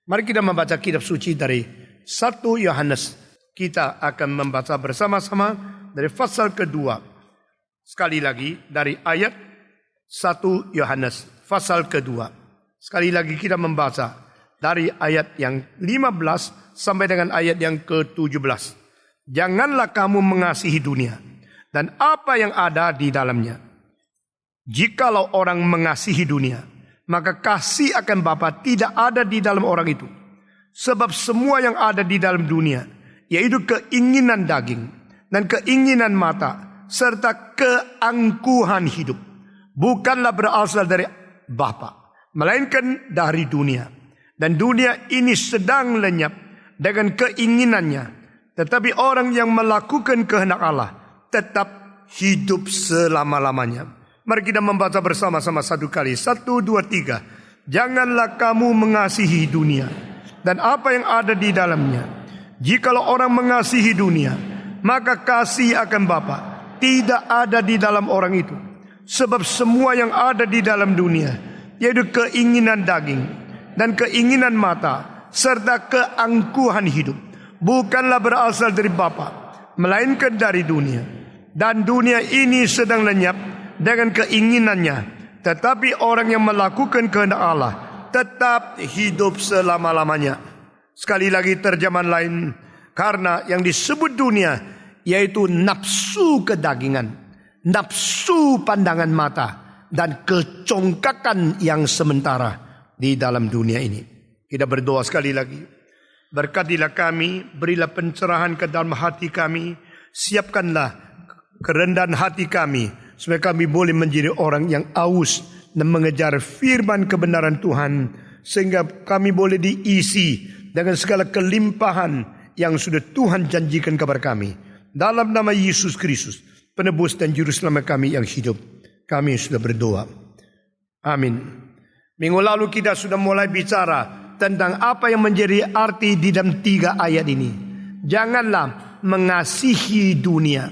Mari kita membaca kitab suci dari 1 Yohanes. Kita akan membaca bersama-sama dari pasal kedua. Sekali lagi dari ayat 1 Yohanes pasal kedua. Sekali lagi kita membaca dari ayat yang 15 sampai dengan ayat yang ke-17. Janganlah kamu mengasihi dunia dan apa yang ada di dalamnya. Jikalau orang mengasihi dunia, maka kasih akan Bapa tidak ada di dalam orang itu. Sebab semua yang ada di dalam dunia, yaitu keinginan daging dan keinginan mata, serta keangkuhan hidup, bukanlah berasal dari Bapa, melainkan dari dunia. Dan dunia ini sedang lenyap dengan keinginannya. Tetapi orang yang melakukan kehendak Allah tetap hidup selama-lamanya. Mari kita membaca bersama-sama satu kali. 1, 2, 3. Janganlah kamu mengasihi dunia dan apa yang ada di dalamnya. Jikalau orang mengasihi dunia, maka kasih akan Bapa tidak ada di dalam orang itu. Sebab semua yang ada di dalam dunia, yaitu keinginan daging dan keinginan mata, serta keangkuhan hidup, bukanlah berasal dari Bapa, melainkan dari dunia. Dan dunia ini sedang lenyap dengan keinginannya, tetapi orang yang melakukan kehendak Allah tetap hidup selama-lamanya. Sekali lagi terjemahan lain, karena yang disebut dunia yaitu nafsu kedagingan, nafsu pandangan mata, dan kecongkakan yang sementara di dalam dunia ini. Kita berdoa sekali lagi. Berkatilah kami, berilah pencerahan ke dalam hati kami, siapkanlah kerendahan hati kami, supaya kami boleh menjadi orang yang aus dan mengejar firman kebenaran Tuhan, sehingga kami boleh diisi dengan segala kelimpahan yang sudah Tuhan janjikan kepada kami. Dalam nama Yesus Kristus, penebus dan juru selamat kami yang hidup, kami sudah berdoa. Amin. Minggu lalu kita sudah mulai bicara tentang apa yang menjadi arti di dalam 3 ayat ini. Janganlah mengasihi dunia.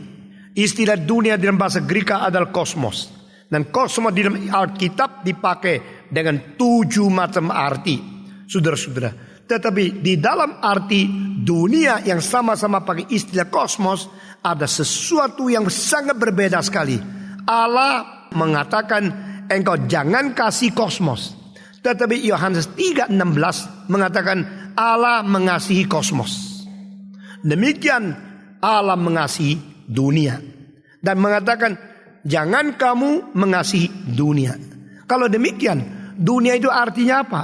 Istilah dunia dalam bahasa Greka adalah kosmos. Dan kosmos di dalam Alkitab dipakai dengan 7 macam arti, saudara-saudara. Tetapi di dalam arti dunia yang sama-sama pakai istilah kosmos, ada sesuatu yang sangat berbeda sekali. Allah mengatakan engkau jangan kasih kosmos. Tetapi Yohanes 3:16 mengatakan Allah mengasihi kosmos. Demikian Allah mengasihi dunia dan mengatakan jangan kamu mengasihi dunia. Kalau demikian, dunia itu artinya apa?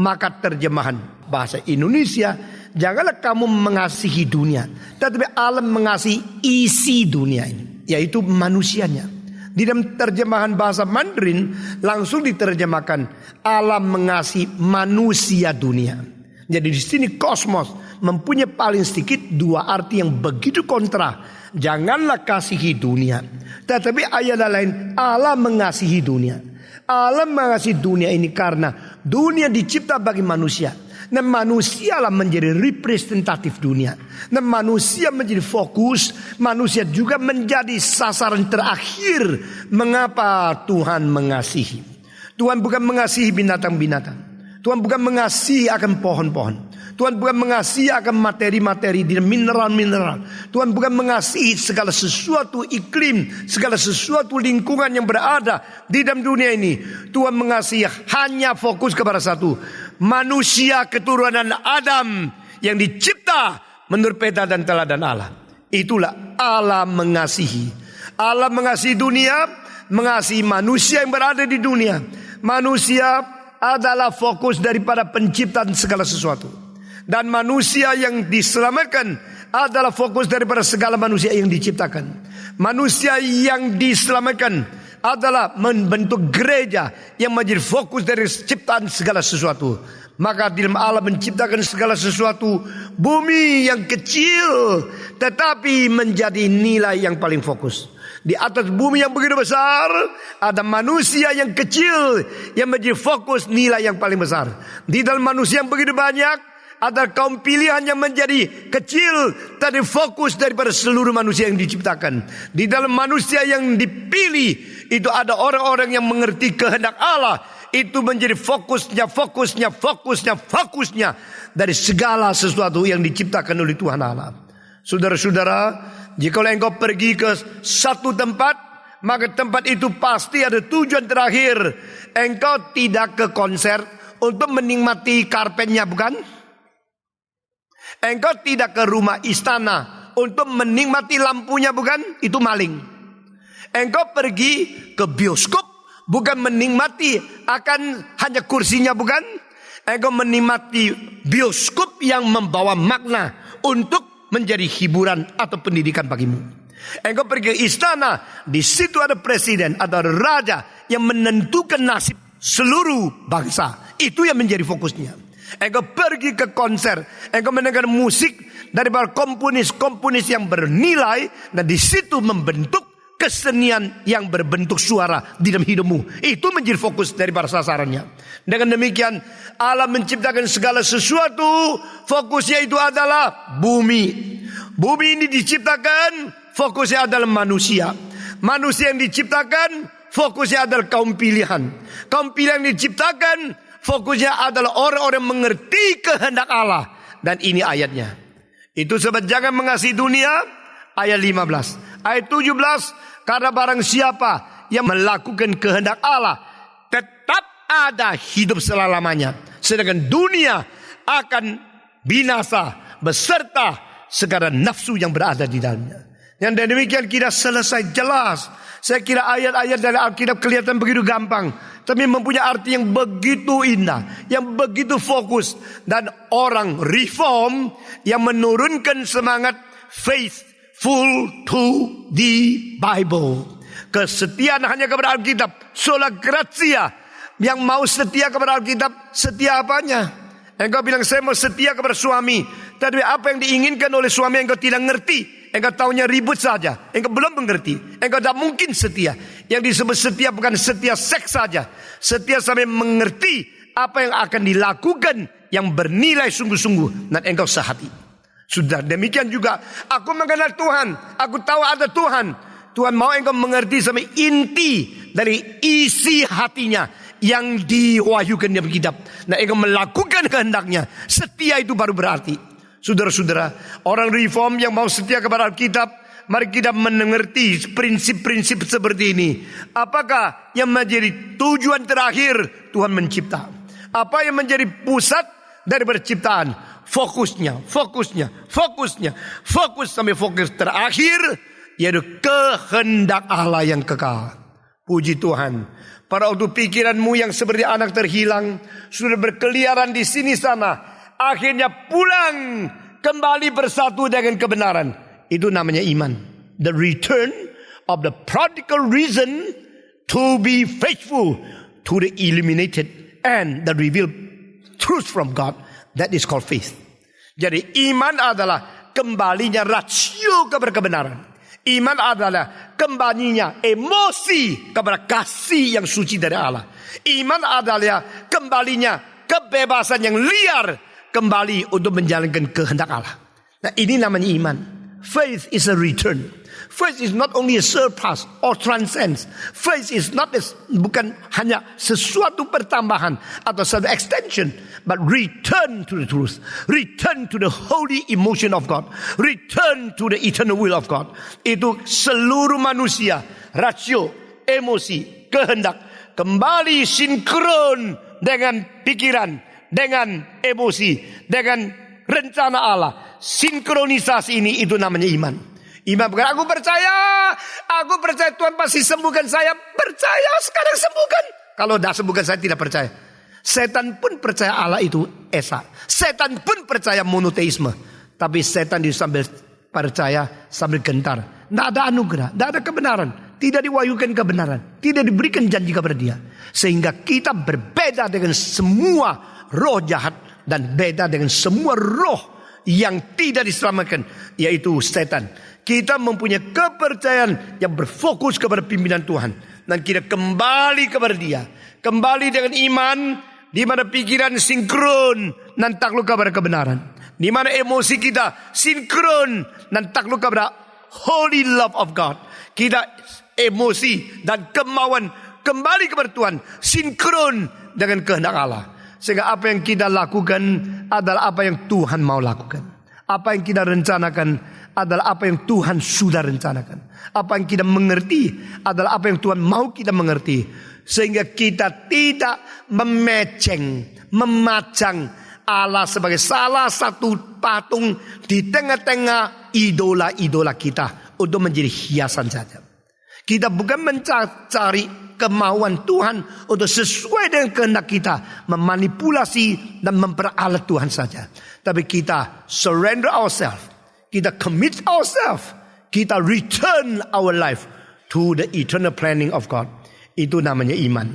Maka terjemahan bahasa Indonesia, janganlah kamu mengasihi dunia, tetapi Allah mengasihi isi dunia ini, yaitu manusianya. Di dalam terjemahan bahasa Mandarin langsung diterjemahkan Allah mengasihi manusia dunia. Jadi di sini kosmos mempunyai paling sedikit 2 arti yang begitu kontra. Janganlah kasihi dunia, tetapi ayat lain Allah mengasihi dunia. Allah mengasihi dunia ini karena dunia dicipta bagi manusia, dan manusialah menjadi representatif dunia, dan manusia menjadi fokus. Manusia juga menjadi sasaran terakhir. Mengapa Tuhan mengasihi? Tuhan bukan mengasihi binatang-binatang, Tuhan bukan mengasihi akan pohon-pohon, Tuhan bukan mengasihi akan materi-materi di mineral-mineral. Tuhan bukan mengasihi segala sesuatu iklim, segala sesuatu lingkungan yang berada di dalam dunia ini. Tuhan mengasihi hanya fokus kepada satu, manusia keturunan Adam yang dicipta menurut peta dan teladan Allah. Itulah Allah mengasihi. Allah mengasihi dunia, mengasihi manusia yang berada di dunia. Manusia adalah fokus daripada penciptaan segala sesuatu. Dan manusia yang diselamatkan adalah fokus daripada segala manusia yang diciptakan. Manusia yang diselamatkan adalah membentuk gereja yang menjadi fokus dari ciptaan segala sesuatu. Maka dalam Allah menciptakan segala sesuatu, bumi yang kecil tetapi menjadi nilai yang paling fokus. Di atas bumi yang begitu besar, ada manusia yang kecil yang menjadi fokus nilai yang paling besar. Di dalam manusia yang begitu banyak, adalah kaum pilihan yang menjadi kecil dari fokus daripada seluruh manusia yang diciptakan. Di dalam manusia yang dipilih itu ada orang-orang yang mengerti kehendak Allah. Itu menjadi fokusnya dari segala sesuatu yang diciptakan oleh Tuhan Allah. Saudara-saudara, jika engkau pergi ke satu tempat, maka tempat itu pasti ada tujuan terakhir. Engkau tidak ke konser untuk menikmati karpetnya, bukan? Engkau tidak ke rumah istana untuk menikmati lampunya, bukan? Itu maling. Engkau pergi ke bioskop bukan menikmati akan hanya kursinya, bukan? Engkau menikmati bioskop yang membawa makna untuk menjadi hiburan atau pendidikan bagimu. Engkau pergi ke istana, di situ ada presiden atau raja yang menentukan nasib seluruh bangsa. Itu yang menjadi fokusnya. Engkau pergi ke konser, engkau mendengar musik dari para komponis-komponis yang bernilai, dan di situ membentuk kesenian yang berbentuk suara di dalam hidupmu. Itu menjadi fokus dari para sasarannya. Dengan demikian Allah menciptakan segala sesuatu, fokusnya itu adalah bumi. Bumi ini diciptakan, fokusnya adalah manusia. Manusia yang diciptakan, fokusnya adalah kaum pilihan. Kaum pilihan yang diciptakan, fokusnya adalah orang-orang yang mengerti kehendak Allah. Dan ini ayatnya. Itu sebab jangan mengasihi dunia. Ayat 15. Ayat 17. Karena barang siapa yang melakukan kehendak Allah, tetap ada hidup selama-lamanya. Sedangkan dunia akan binasa beserta segala nafsu yang berada di dalamnya. Yang demikian kita selesai jelas. Saya kira ayat-ayat dari Alkitab kelihatan begitu gampang, tapi mempunyai arti yang begitu indah, yang begitu fokus. Dan orang reform yang menurunkan semangat faithful to the Bible. Kesetiaan hanya kepada Alkitab. Sola gratia. Yang mau setia kepada Alkitab, setia apanya? Engkau bilang saya mau setia kepada suami, tapi apa yang diinginkan oleh suami engkau tidak ngerti. Engkau tahunya ribut saja. Engkau belum mengerti. Engkau tak mungkin setia. Yang disebut setia bukan setia seks saja. Setia sampai mengerti apa yang akan dilakukan yang bernilai sungguh-sungguh. Dan engkau sehati. Sudah demikian juga. Aku mengenal Tuhan. Aku tahu ada Tuhan. Tuhan mau engkau mengerti sampai inti dari isi hatinya yang diwahyukan dalam kitab. Nah, engkau melakukan kehendaknya. Setia itu baru berarti. Saudara-saudara, orang reform yang mau setia kepada Alkitab, mari kita mengerti prinsip-prinsip seperti ini. Apakah yang menjadi tujuan terakhir Tuhan mencipta? Apa yang menjadi pusat dari penciptaan? Fokus sampai fokus terakhir, yaitu kehendak Allah yang kekal. Puji Tuhan. Pada waktu pikiranmu yang seperti anak terhilang, sudah berkeliaran di sini sana, akhirnya pulang kembali bersatu dengan kebenaran. Itu namanya iman. The return of the prodigal reason to be faithful to the illuminated and the revealed truth from God. That is called faith. Jadi iman adalah kembalinya rasio kepada kebenaran. Iman adalah kembalinya emosi kepada kasih yang suci dari Allah. Iman adalah kembalinya kebebasan yang liar kembali untuk menjalankan kehendak Allah. Nah, ini namanya iman. Faith is a return. Faith is not only a surpass or transcends. Faith is not bukan hanya sesuatu pertambahan atau satu extension, but return to the truth. Return to the holy emotion of God. Return to the eternal will of God. Itu seluruh manusia, rasio, emosi, kehendak kembali sinkron dengan pikiran, dengan emosi, dengan rencana Allah. Sinkronisasi ini itu namanya iman. Iman bukan aku percaya Tuhan pasti sembuhkan saya. Percaya sekarang sembuhkan. Kalau tidak sembuhkan saya tidak percaya. Setan pun percaya Allah itu esa. Setan pun percaya monoteisme. Tapi setan sambil percaya sambil gentar. Tidak ada anugerah, tidak ada kebenaran. Tidak diwahyukan kebenaran. Tidak diberikan janji kepada dia. Sehingga kita berbeda dengan semua roh jahat. Dan beda dengan semua roh yang tidak diselamatkan, yaitu setan. Kita mempunyai kepercayaan yang berfokus kepada pimpinan Tuhan. Dan kita kembali kepada dia. Kembali dengan iman, Di mana pikiran sinkron dan takluk kepada kebenaran. Di mana emosi kita sinkron dan takluk kepada holy love of God. Kita emosi dan kemauan kembali kepada Tuhan sinkron dengan kehendak Allah. Sehingga apa yang kita lakukan adalah apa yang Tuhan mau lakukan. Apa yang kita rencanakan adalah apa yang Tuhan sudah rencanakan. Apa yang kita mengerti adalah apa yang Tuhan mau kita mengerti. Sehingga kita tidak memacang Allah sebagai salah satu patung di tengah-tengah idola-idola kita untuk menjadi hiasan saja. Kita bukan mencari kemauan Tuhan untuk sesuai dengan kehendak kita, memanipulasi dan memperalat Tuhan saja. Tapi kita surrender ourselves, kita commit ourselves, kita return our life to the eternal planning of God. Itu namanya iman.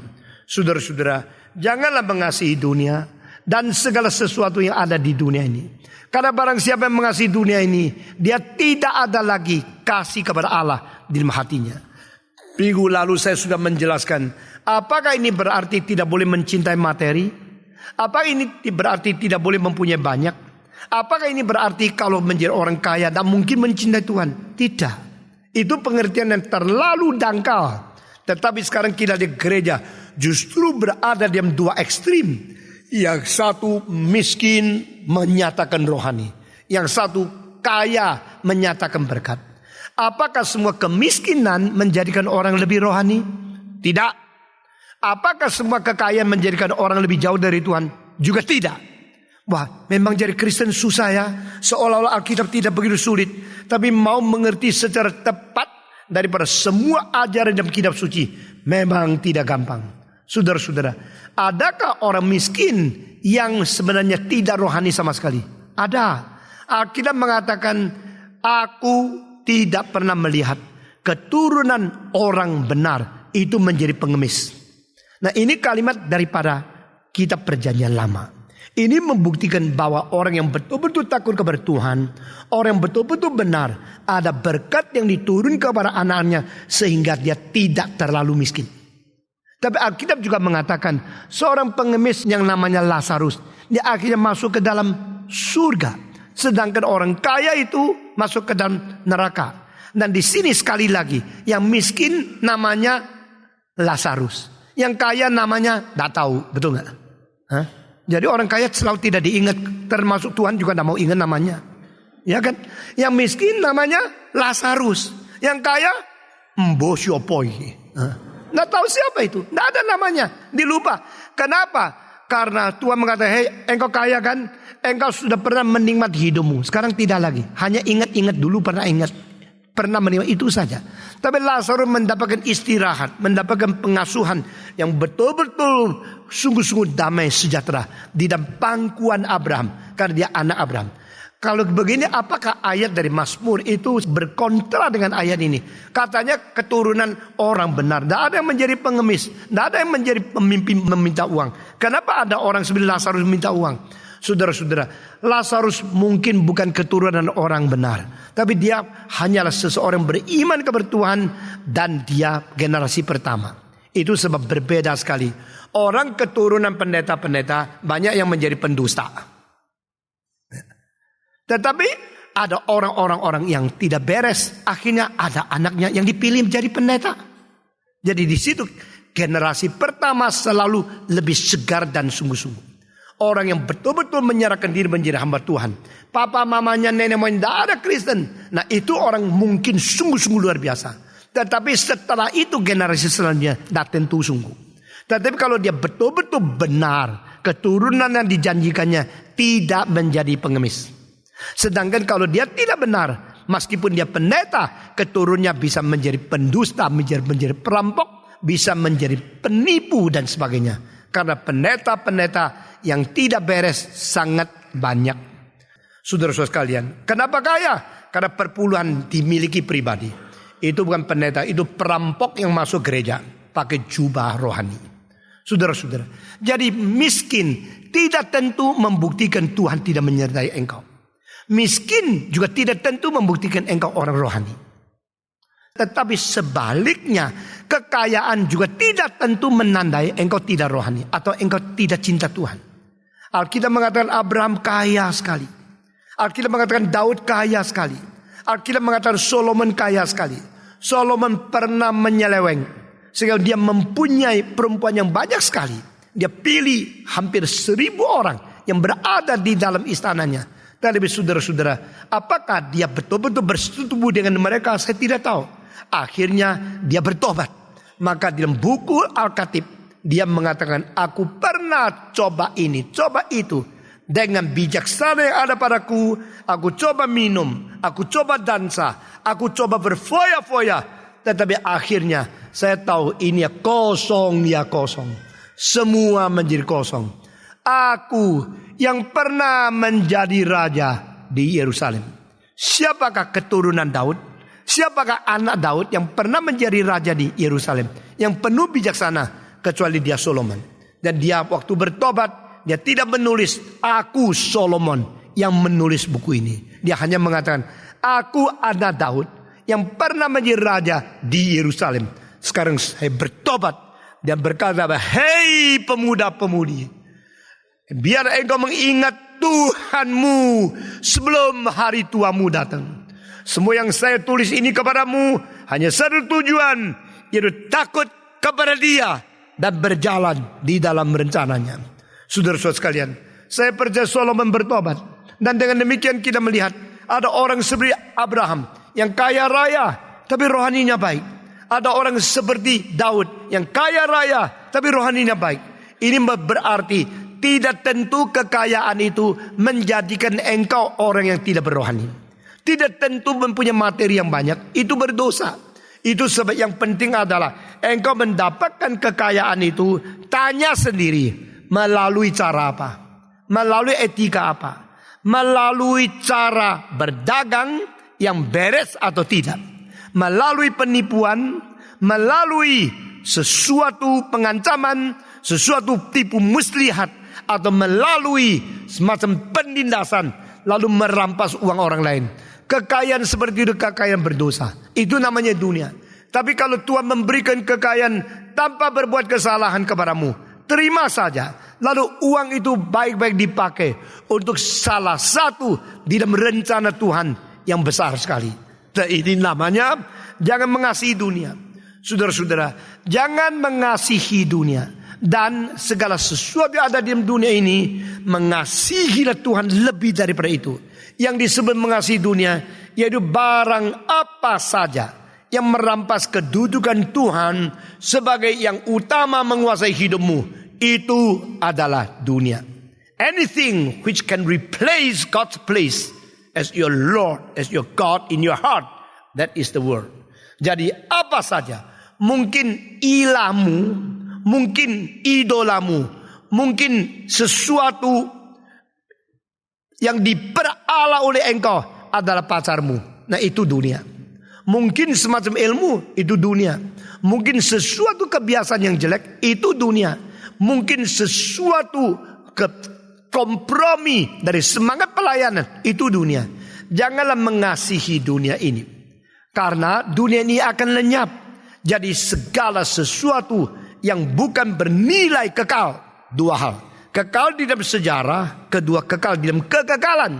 Saudara-saudara, janganlah mengasihi dunia dan segala sesuatu yang ada di dunia ini. Karena barang siapa yang mengasihi dunia ini, dia tidak ada lagi kasih kepada Allah di dalam hatinya. Minggu lalu saya sudah menjelaskan, apakah ini berarti tidak boleh mencintai materi? Apakah ini berarti tidak boleh mempunyai banyak? Apakah ini berarti kalau menjadi orang kaya tak mungkin mencintai Tuhan? Tidak. Itu pengertian yang terlalu dangkal. Tetapi sekarang kita di gereja justru berada di dua ekstrim. Yang satu miskin menyatakan rohani. Yang satu kaya menyatakan berkat. Apakah semua kemiskinan menjadikan orang lebih rohani? Tidak. Apakah semua kekayaan menjadikan orang lebih jauh dari Tuhan? Juga tidak. Wah, memang jadi Kristen susah ya. Seolah-olah Alkitab tidak begitu sulit. Tapi mau mengerti secara tepat daripada semua ajaran dalam kitab suci memang tidak gampang. Saudara-saudara, adakah orang miskin yang sebenarnya tidak rohani sama sekali? Ada. Alkitab mengatakan, aku tidak pernah melihat keturunan orang benar itu menjadi pengemis. Nah, ini kalimat daripada kitab Perjanjian Lama. Ini membuktikan bahwa orang yang betul-betul takut kepada Tuhan, orang yang betul-betul benar, ada berkat yang diturun kepada anak-anaknya sehingga dia tidak terlalu miskin. Tapi Alkitab juga mengatakan seorang pengemis yang namanya Lazarus, dia akhirnya masuk ke dalam surga. Sedangkan orang kaya itu masuk ke dalam neraka. Dan di sini sekali lagi, yang miskin namanya Lazarus, yang kaya namanya tidak tahu, betul nggak? Hah? Jadi orang kaya selalu tidak diingat, termasuk Tuhan juga tidak mau ingat namanya. Ya kan? Yang miskin namanya Lazarus, yang kaya Mbosyopoi. Tidak tahu siapa itu, tidak ada namanya, dilupa. Kenapa? Karena Tuhan mengatakan, hei engkau kaya kan, engkau sudah pernah menikmati hidupmu, sekarang tidak lagi. Hanya ingat-ingat dulu pernah ingat, pernah menikmati itu saja. Tapi Lazarus mendapatkan istirahat, mendapatkan pengasuhan yang betul-betul sungguh-sungguh damai sejahtera di dalam pangkuan Abraham, karena dia anak Abraham. Kalau begini, apakah ayat dari Mazmur itu berkontra dengan ayat ini? Katanya keturunan orang benar. Tidak ada yang menjadi pengemis. Tidak ada yang menjadi pemimpin meminta uang. Kenapa ada orang seperti Lazarus minta uang? Saudara-saudara, Lazarus mungkin bukan keturunan orang benar. Tapi dia hanyalah seseorang beriman kepada Tuhan. Dan dia generasi pertama. Itu sebab berbeda sekali. Orang keturunan pendeta-pendeta banyak yang menjadi pendusta. Tetapi ada orang-orang yang tidak beres. Akhirnya ada anaknya yang dipilih menjadi pendeta. Jadi di situ generasi pertama selalu lebih segar dan sungguh-sungguh. Orang yang betul-betul menyerahkan diri menjadi hamba Tuhan. Papa mamanya nenek moyang tidak ada Kristen. Nah itu orang mungkin sungguh-sungguh luar biasa. Tetapi setelah itu generasi selanjutnya tidak tentu sungguh. Tetapi kalau dia betul-betul benar, keturunan yang dijanjikannya tidak menjadi pengemis. Sedangkan kalau dia tidak benar, meskipun dia pendeta, keturunannya bisa menjadi pendusta, menjadi perampok, bisa menjadi penipu dan sebagainya. Karena pendeta-pendeta yang tidak beres sangat banyak. Saudara-saudara sekalian, kenapa kaya? Karena perpuluhan dimiliki pribadi. Itu bukan pendeta, itu perampok yang masuk gereja pakai jubah rohani. Saudara-saudara, jadi miskin tidak tentu membuktikan Tuhan tidak menyertai engkau. Miskin juga tidak tentu membuktikan engkau orang rohani. Tetapi sebaliknya, kekayaan juga tidak tentu menandai engkau tidak rohani atau engkau tidak cinta Tuhan. Alkitab mengatakan Abraham kaya sekali. Alkitab mengatakan Daud kaya sekali. Alkitab mengatakan Solomon kaya sekali. Solomon pernah menyeleweng sehingga dia mempunyai perempuan yang banyak sekali. Dia pilih hampir 1.000 orang yang berada di dalam istananya. Tetapi saudara-saudara, apakah dia betul-betul bersetubuh dengan mereka? Saya tidak tahu. Akhirnya dia bertobat. Maka dalam buku Al-Katib dia mengatakan, aku pernah coba ini, coba itu. Dengan bijaksana yang ada padaku, aku coba minum, aku coba dansa, aku coba berfoya-foya. Tetapi akhirnya saya tahu ini ya kosong. Semua menjadi kosong. Aku yang pernah menjadi raja di Yerusalem. Siapakah keturunan Daud? Siapakah anak Daud yang pernah menjadi raja di Yerusalem? Yang penuh bijaksana kecuali dia Solomon. Dan dia waktu bertobat, dia tidak menulis, aku Solomon yang menulis buku ini. Dia hanya mengatakan, aku anak Daud yang pernah menjadi raja di Yerusalem. Sekarang saya bertobat dan berkata, hei pemuda-pemudi, biar engkau mengingat Tuhanmu sebelum hari tuamu datang. Semua yang saya tulis ini kepadamu hanya satu tujuan, yaitu takut kepada Dia dan berjalan di dalam rencananya. Saudara-saudara sekalian, saya percaya Solomon bertobat. Dan dengan demikian kita melihat ada orang seperti Abraham yang kaya raya tapi rohaninya baik. Ada orang seperti Daud yang kaya raya tapi rohaninya baik. Ini berarti tidak tentu kekayaan itu menjadikan engkau orang yang tidak berrohani. Tidak tentu mempunyai materi yang banyak itu berdosa. Itu sebab yang penting adalah engkau mendapatkan kekayaan itu, tanya sendiri. Melalui cara apa? Melalui etika apa? Melalui cara berdagang yang beres atau tidak? Melalui penipuan? Melalui sesuatu pengancaman? Sesuatu tipu muslihat? Atau melalui semacam penindasan lalu merampas uang orang lain? Kekayaan seperti itu kekayaan berdosa. Itu namanya dunia. Tapi kalau Tuhan memberikan kekayaan tanpa berbuat kesalahan kepadamu, terima saja. Lalu uang itu baik-baik dipakai untuk salah satu di dalam rencana Tuhan yang besar sekali. Ini namanya jangan mengasihi dunia. Saudara-saudara, jangan mengasihi dunia. Dan segala sesuatu yang ada di dalam dunia ini, mengasihilah Tuhan lebih daripada itu. Yang disebut mengasihi dunia, yaitu barang apa saja yang merampas kedudukan Tuhan sebagai yang utama menguasai hidupmu, itu adalah dunia. Anything which can replace God's place as your Lord, as your God in your heart, that is the world. Jadi apa saja, mungkin ilahmu, mungkin idolamu, mungkin sesuatu yang diperalah oleh engkau adalah pacarmu. Nah itu dunia. Mungkin semacam ilmu, itu dunia. Mungkin sesuatu kebiasaan yang jelek, itu dunia. Mungkin sesuatu kompromi dari semangat pelayanan, itu dunia. Janganlah mengasihi dunia ini. Karena dunia ini akan lenyap. Jadi segala sesuatu yang bukan bernilai kekal. Dua hal. Kekal di dalam sejarah, kedua kekal di dalam kekekalan.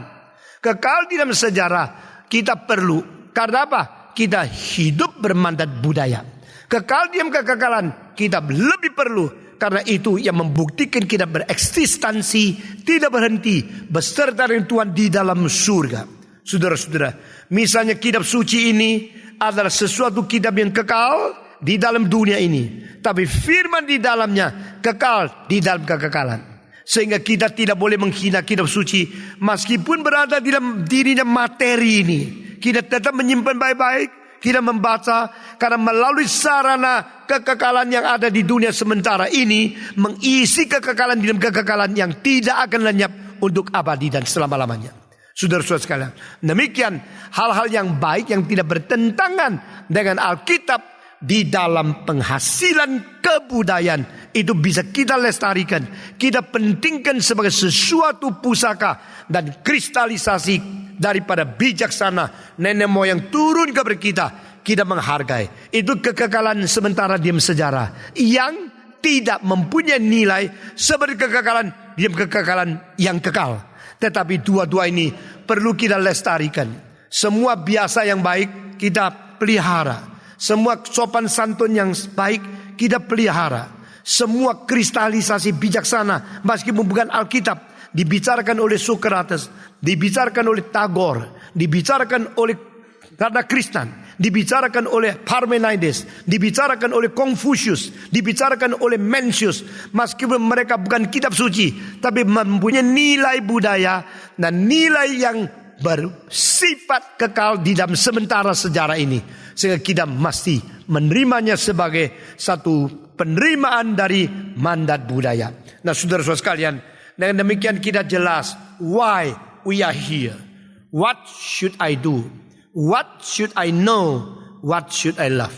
Kekal di dalam sejarah kita perlu. Karena apa? Kita hidup bermandat budaya. Kekal di dalam kekekalan kita lebih perlu. Karena itu yang membuktikan kita bereksistensi, tidak berhenti, beserta dengan Tuhan di dalam surga. Saudara-saudara, misalnya kitab suci ini adalah sesuatu kitab yang kekal di dalam dunia ini. Tapi firman di dalamnya kekal di dalam kekekalan. Sehingga kita tidak boleh menghina kitab suci. Meskipun berada di dalam dirinya materi ini, kita tetap menyimpan baik-baik. Kita membaca karena melalui sarana kekekalan yang ada di dunia sementara ini mengisi kekekalan di dalam kekekalan yang tidak akan lenyap untuk abadi dan selama-lamanya. Saudara-saudara sekalian, demikian hal-hal yang baik yang tidak bertentangan dengan Alkitab di dalam penghasilan kebudayaan itu bisa kita lestarikan, kita pentingkan sebagai sesuatu pusaka dan kristalisasi daripada bijaksana nenek moyang turun kepada kita. kita menghargai. Itu kekekalan sementara diam sejarah yang tidak mempunyai nilai seperti kekekalan yang kekal. Tetapi dua-dua ini perlu kita lestarikan. Semua biasa yang baik kita pelihara. Semua sopan santun yang baik kita pelihara. Semua kristalisasi bijaksana meskipun bukan Alkitab dibicarakan oleh Socrates, dibicarakan oleh Tagore, dibicarakan oleh Radha Krishnan, dibicarakan oleh Parmenides, dibicarakan oleh Confucius, dibicarakan oleh Mencius. Meskipun mereka bukan kitab suci, tapi mempunyai nilai budaya dan nilai yang bersifat kekal di dalam sementara sejarah ini. Sehingga kita mesti menerimanya sebagai satu penerimaan dari mandat budaya. Nah, saudara-saudara sekalian, dengan demikian kita jelas why we are here. What should I do? What should I know? What should I love?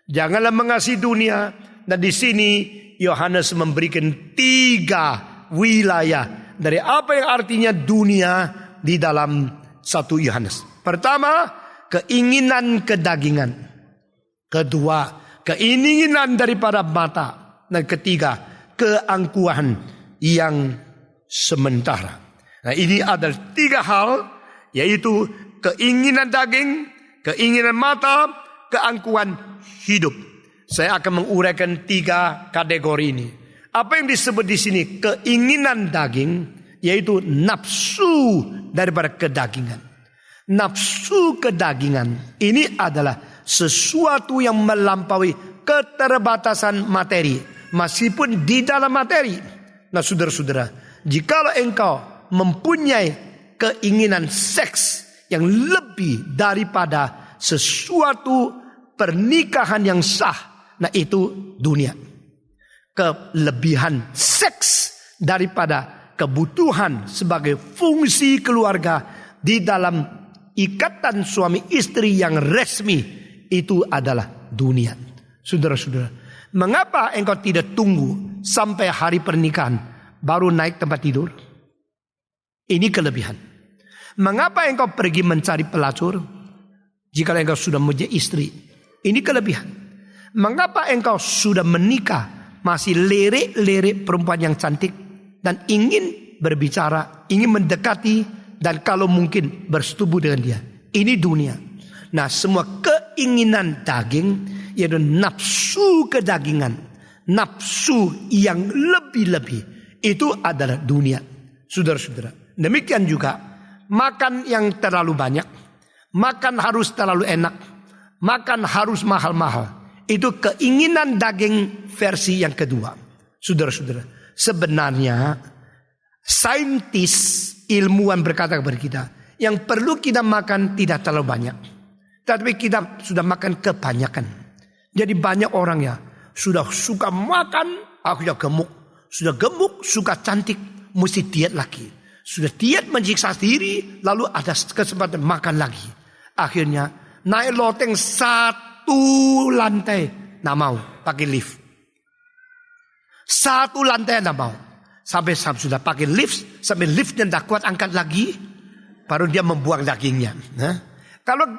Janganlah mengasihi dunia. Dan di sini Yohanes memberikan 3 wilayah dari apa yang artinya dunia di dalam 1 Yohanes. Pertama, keinginan kedagingan. Kedua, keinginan daripada mata. Dan ketiga, keangkuhan yang sementara. Nah, ini adalah 3 hal, yaitu keinginan daging, keinginan mata, keangkuhan hidup. Saya akan menguraikan 3 kategori ini. Apa yang disebut di sini keinginan daging, yaitu nafsu daripada kedagingan. Nafsu kedagingan ini adalah sesuatu yang melampaui keterbatasan materi, meskipun di dalam materi. Nah, saudara-saudara, jikalau engkau mempunyai keinginan seks yang lebih daripada sesuatu pernikahan yang sah, nah itu dunia. Kelebihan seks daripada kebutuhan sebagai fungsi keluarga di dalam ikatan suami istri yang resmi, itu adalah dunia. Saudara-saudara, mengapa engkau tidak tunggu sampai hari pernikahan baru naik tempat tidur? Ini kelebihan. Mengapa engkau pergi mencari pelacur jika engkau sudah mempunyai istri? Ini kelebihan. Mengapa engkau sudah menikah masih lirik-lirik perempuan yang cantik dan ingin berbicara, ingin mendekati, dan kalau mungkin bersetubuh dengan dia? Ini dunia. Nah, semua keinginan daging, yaitu nafsu kedagingan, nafsu yang lebih-lebih, itu adalah dunia. Saudara-saudara, demikian juga makan yang terlalu banyak, makan harus terlalu enak, makan harus mahal-mahal. Itu keinginan daging versi yang kedua. Saudara-saudara, sebenarnya saintis, ilmuwan berkata kepada kita, yang perlu kita makan tidak terlalu banyak, tapi kita sudah makan kebanyakan. Jadi banyak orang ya sudah suka makan, akhirnya gemuk. Sudah gemuk, suka cantik, mesti diet lagi. Sudah diet menyiksa diri, lalu ada kesempatan makan lagi. Akhirnya naik loteng 1 lantai, nggak mau pakai lift. 1 lantai nggak mau. Sampai sudah pakai lift, sampai liftnya tidak kuat angkat lagi, baru dia membuang dagingnya. Nah, kalau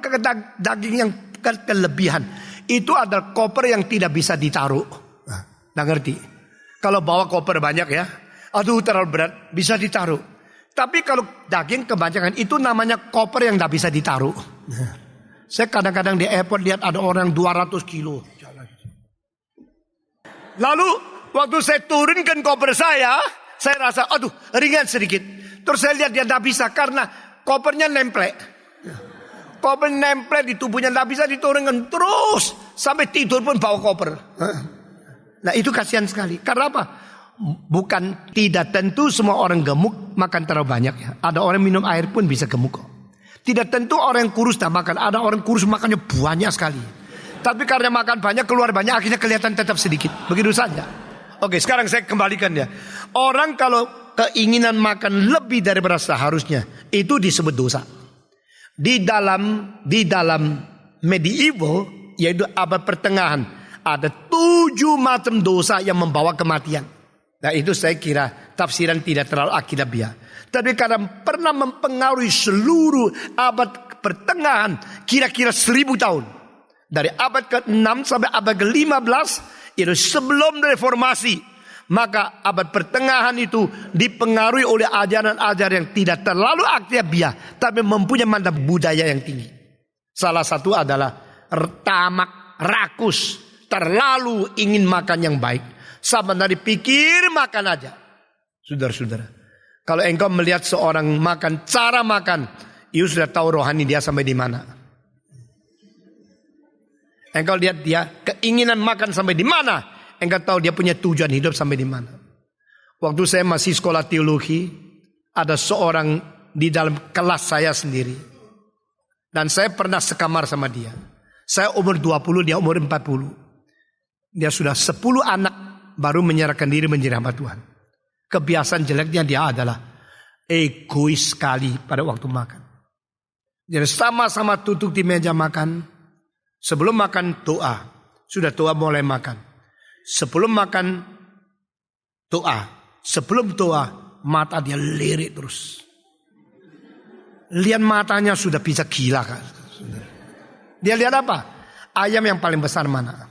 daging yang kelebihan, itu adalah koper yang tidak bisa ditaruh. Nah, ngerti? Kalau bawa koper banyak ya, aduh terlalu berat, bisa ditaruh. Tapi kalau daging kebanyakan, itu namanya koper yang tidak bisa ditaruh. Nah, saya kadang-kadang di airport lihat ada orang 200 kilo. Lalu waktu saya turunkan koper saya rasa aduh ringan sedikit. Terus saya lihat dia tidak bisa karena kopernya nempel. Koper nempel di tubuhnya, tidak bisa diturunkan terus sampai tidur pun bawa koper. Nah, itu kasihan sekali. Karena apa? Bukan tidak tentu semua orang gemuk makan terlalu banyak ya. Ada orang minum air pun bisa gemuk kok. Tidak tentu orang yang kurus tidak makan. Ada orang kurus makannya banyak sekali. Tapi karena makan banyak, keluar banyak, akhirnya kelihatan tetap sedikit. Begitu saja. Oke, sekarang saya kembalikan ya. Orang kalau keinginan makan lebih daripada seharusnya, itu disebut dosa. Di dalam medieval, yaitu abad pertengahan, ada 7 macam dosa yang membawa kematian. Nah, itu saya kira tafsiran tidak terlalu akidabiah. Tapi karena pernah mempengaruhi seluruh abad pertengahan, kira-kira 1000 tahun. Dari abad ke-6 sampai abad ke-15 itu sebelum reformasi. Maka abad pertengahan itu dipengaruhi oleh ajaran-ajaran yang tidak terlalu aktiabiah, tapi mempunyai mandat budaya yang tinggi. Salah satu adalah tamak, rakus, terlalu ingin makan yang baik. Sama dari pikir makan aja. Saudara-saudara, kalau engkau melihat seorang makan, cara makan, you sudah tahu rohani dia sampai di mana. Engkau lihat dia keinginan makan sampai di mana, engkau tahu dia punya tujuan hidup sampai di mana. Waktu saya masih sekolah teologi, ada seorang di dalam kelas saya sendiri. Dan saya pernah sekamar sama dia. Saya umur 20, dia umur 40. Dia sudah 10 anak baru menyerahkan diri menjadi hamba Tuhan. Kebiasaan jeleknya dia adalah egois sekali pada waktu makan. Jadi sama-sama duduk di meja makan. Sebelum makan doa. Sudah doa mulai makan. Sebelum makan doa. Sebelum doa mata dia lirik terus. Lihat matanya sudah bisa gila kan. Dia lihat apa? Ayam yang paling besar mana?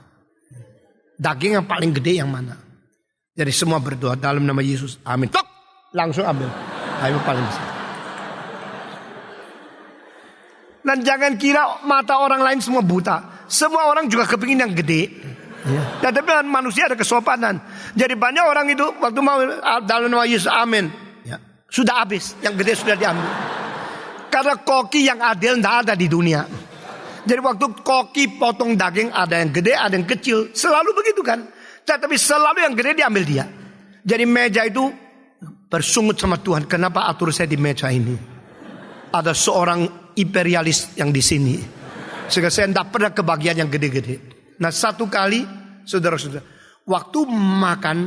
Daging yang paling gede yang mana? Jadi semua berdoa dalam nama Yesus. Amin. Tok! Langsung ambil. Ayam paling besar. Dan jangan kira mata orang lain semua buta. Semua orang juga kepingin yang gede. Ya. Dan tapi manusia ada kesopanan. Jadi banyak orang itu waktu mau dalam nama Yesus amin. Ya. Sudah habis. Yang gede sudah diambil. Karena koki yang adil tidak ada di dunia. Jadi waktu koki potong daging ada yang gede ada yang kecil. Selalu begitu kan. Tapi selalu yang gede diambil dia. Jadi meja itu bersungut sama Tuhan. Kenapa atur saya di meja ini? Ada seorang imperialis yang di sini. Sehingga saya tidak pernah kebagian yang gede-gede. Nah satu kali, saudara-saudara, waktu makan,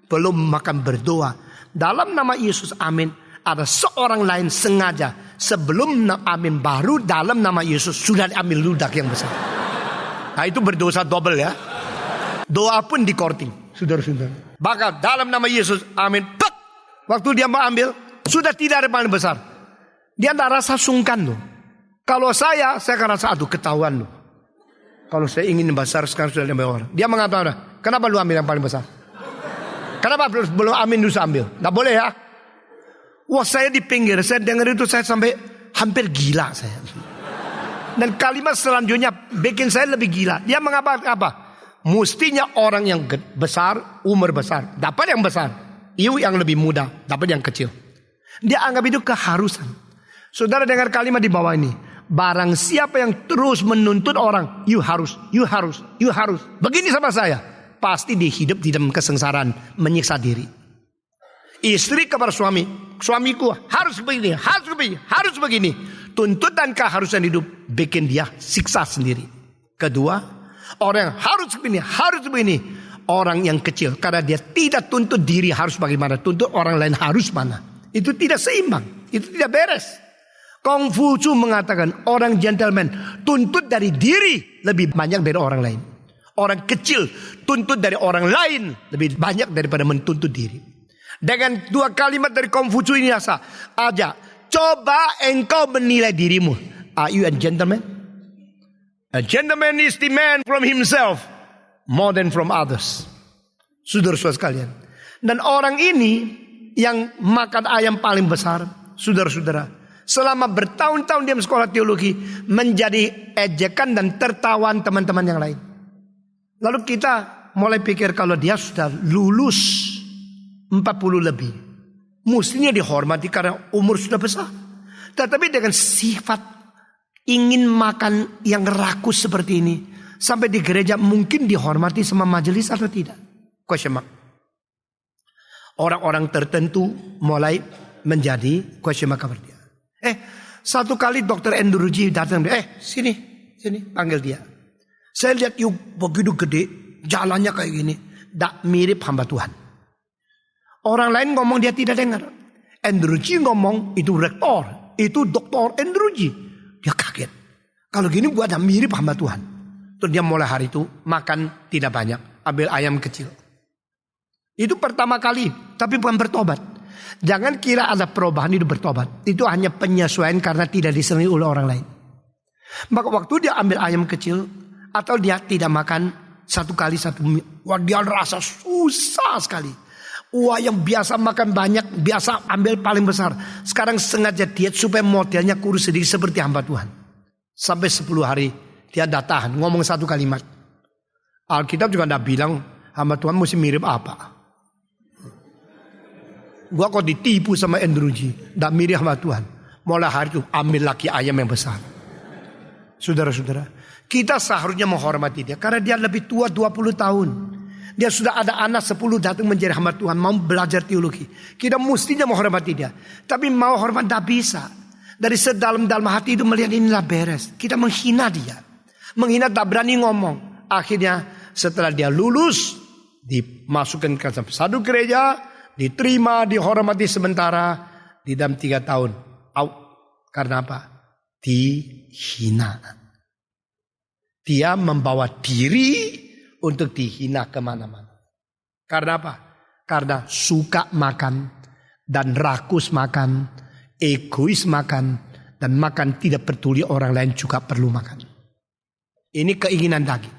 belum makan berdoa. Dalam nama Yesus amin, ada seorang lain sengaja. Sebelum amin baru dalam nama Yesus sudah diambil ludak yang besar. Nah itu berdosa double ya. Doa pun dikorting, saudara-saudara. Maka dalam nama Yesus amin, pek! Waktu dia mau ambil, sudah tidak ada paling besar. Dia tidak rasa sungkan loh. Kalau saya akan rasa aduh ketahuan loh. Kalau saya ingin besar sekarang sudah ada orang. Dia mengatakan, kenapa lu ambil yang paling besar? Kenapa belum amin dulu ambil? Tidak boleh ya. Wah saya di pinggir, saya dengar itu saya sampai hampir gila saya. Dan kalimat selanjutnya bikin saya lebih gila. Dia mengatakan apa? Mestinya orang yang besar, umur besar, dapat yang besar. You yang lebih muda, dapat yang kecil. Dia anggap itu keharusan. Saudara dengar kalimat di bawah ini. Barang siapa yang terus menuntut orang, you harus. Begini sama saya. Pasti dia hidup di dalam kesengsaraan, menyiksa diri. Istri kepada suami, suamiku harus begini. Tuntutan keharusan hidup bikin dia siksa sendiri. Kedua, orang yang harus begini. Orang yang kecil, karena dia tidak tuntut diri harus bagaimana, tuntut orang lain harus mana. Itu tidak seimbang, itu tidak beres. Kongfucu mengatakan orang gentleman tuntut dari diri lebih banyak dari orang lain. Orang kecil tuntut dari orang lain lebih banyak daripada menuntut diri. Dengan dua kalimat dari Kongfucu ini aja, coba engkau menilai dirimu. Are you a gentleman? A gentleman is the man from himself more than from others. Saudara-saudara sekalian. Dan orang ini yang makan ayam paling besar, saudara-saudara, selama bertahun-tahun dia sekolah teologi, menjadi ejekan dan tertawan teman-teman yang lain. Lalu kita mulai pikir kalau dia sudah lulus 40 lebih, mestinya dihormati karena umur sudah besar. Tetapi dengan sifat ingin makan yang rakus seperti ini, sampai di gereja mungkin dihormati sama majelis atau tidak? Question mark. Orang-orang tertentu mulai menjadi question mark kepada dia. Satu kali Dr. Andrew G datang, sini, panggil dia. Saya lihat you begitu gede, jalannya kayak gini, tak mirip hamba Tuhan. Orang lain ngomong dia tidak dengar. Andrew G ngomong itu rektor, itu Dr. Andrew G. Dia kaget. Kalau gini buat mirip hamba Tuhan. Terus dia mulai hari itu makan tidak banyak, ambil ayam kecil. Itu pertama kali, tapi bukan bertobat. Jangan kira ada perubahan itu bertobat. Itu hanya penyesuaian karena tidak disenangi oleh orang lain. Maka waktu dia ambil ayam kecil, Atau dia tidak makan 1 kali 1 minggu. Wah, dia rasa susah sekali. Wah, yang biasa makan banyak, biasa ambil paling besar. Sekarang sengaja diet supaya modelnya kurus sedikit seperti hamba Tuhan. Sampai 10 hari dia tidak tahan ngomong 1 kalimat. Alkitab juga tidak bilang hamba Tuhan mesti mirip apa. Gua kok ditipu sama Andrew G. Tidak mirip hamba Tuhan. Mulai hari itu ambil lagi ayam yang besar. Saudara-saudara, kita seharusnya menghormati dia. Karena dia lebih tua 20 tahun. Dia sudah ada anak 10 datang menjadi hamba Tuhan. Mau belajar teologi. Kita mestinya menghormati dia. Tapi mau hormat tidak bisa. Dari sedalam-dalam hati itu melihat inilah beres. Kita menghina dia. Menghina tak berani ngomong. Akhirnya setelah dia lulus. Dimasukkan ke satu gereja. Diterima, dihormati sementara. Di dalam 3 tahun. Out. Karena apa? Dihina. Dia membawa diri untuk dihina kemana-mana. Karena apa? Karena suka makan. Dan rakus makan. Egois makan. Dan makan tidak peduli orang lain juga perlu makan. Ini keinginan daging.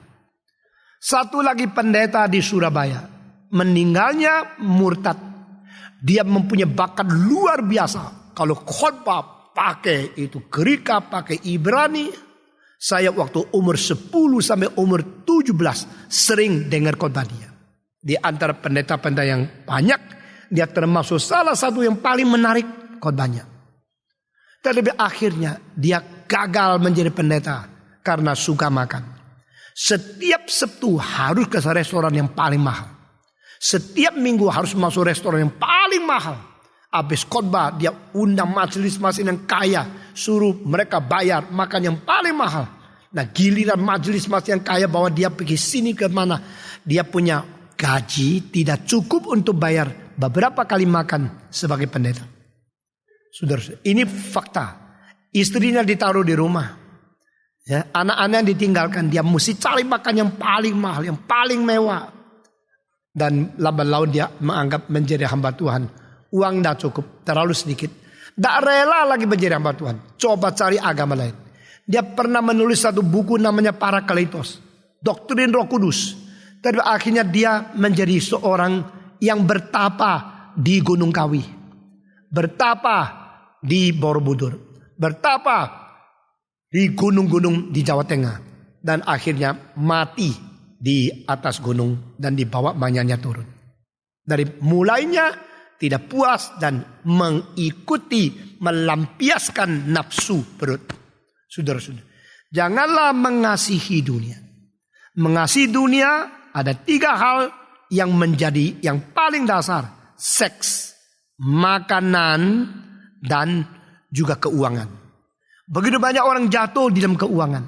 Satu lagi pendeta di Surabaya. Meninggalnya murtad. Dia mempunyai bakat luar biasa. Kalau khotbah pakai itu Greka, pakai Ibrani. Saya waktu umur 10 sampai umur 17 sering dengar khotbah dia. Di antara pendeta-pendeta yang banyak, dia termasuk salah satu yang paling menarik khotbahnya. Tapi akhirnya dia gagal menjadi pendeta karena suka makan. Setiap Sabtu harus ke restoran yang paling mahal. Setiap minggu harus masuk restoran yang paling mahal. Habis khotbah dia undang majelis-majelis yang kaya. Suruh mereka bayar makan yang paling mahal. Nah giliran majelis-majelis yang kaya bawa dia pergi sini ke mana. Dia punya gaji tidak cukup untuk bayar beberapa kali makan sebagai pendeta. Saudara, ini fakta. Istrinya ditaruh di rumah. Ya, anak-anak ditinggalkan. Dia mesti cari makan yang paling mahal, yang paling mewah. Dan lambat laun dia menganggap menjadi hamba Tuhan. Uang tidak cukup, terlalu sedikit. Tidak rela lagi menjadi hamba Tuhan. Coba cari agama lain. Dia pernah menulis satu buku namanya Parakletos. Doktrin Roh Kudus. Tapi akhirnya dia menjadi seorang yang bertapa di Gunung Kawi. Bertapa di Borobudur. Bertapa di gunung-gunung di Jawa Tengah. Dan akhirnya mati di atas gunung dan dibawa mayatnya turun. Dari mulainya tidak puas dan mengikuti, melampiaskan nafsu perut. Saudara-saudara, janganlah mengasihi dunia. Mengasihi dunia ada 3 hal yang menjadi yang paling dasar. Seks, makanan, dan juga keuangan. Begitu banyak orang jatuh di dalam keuangan.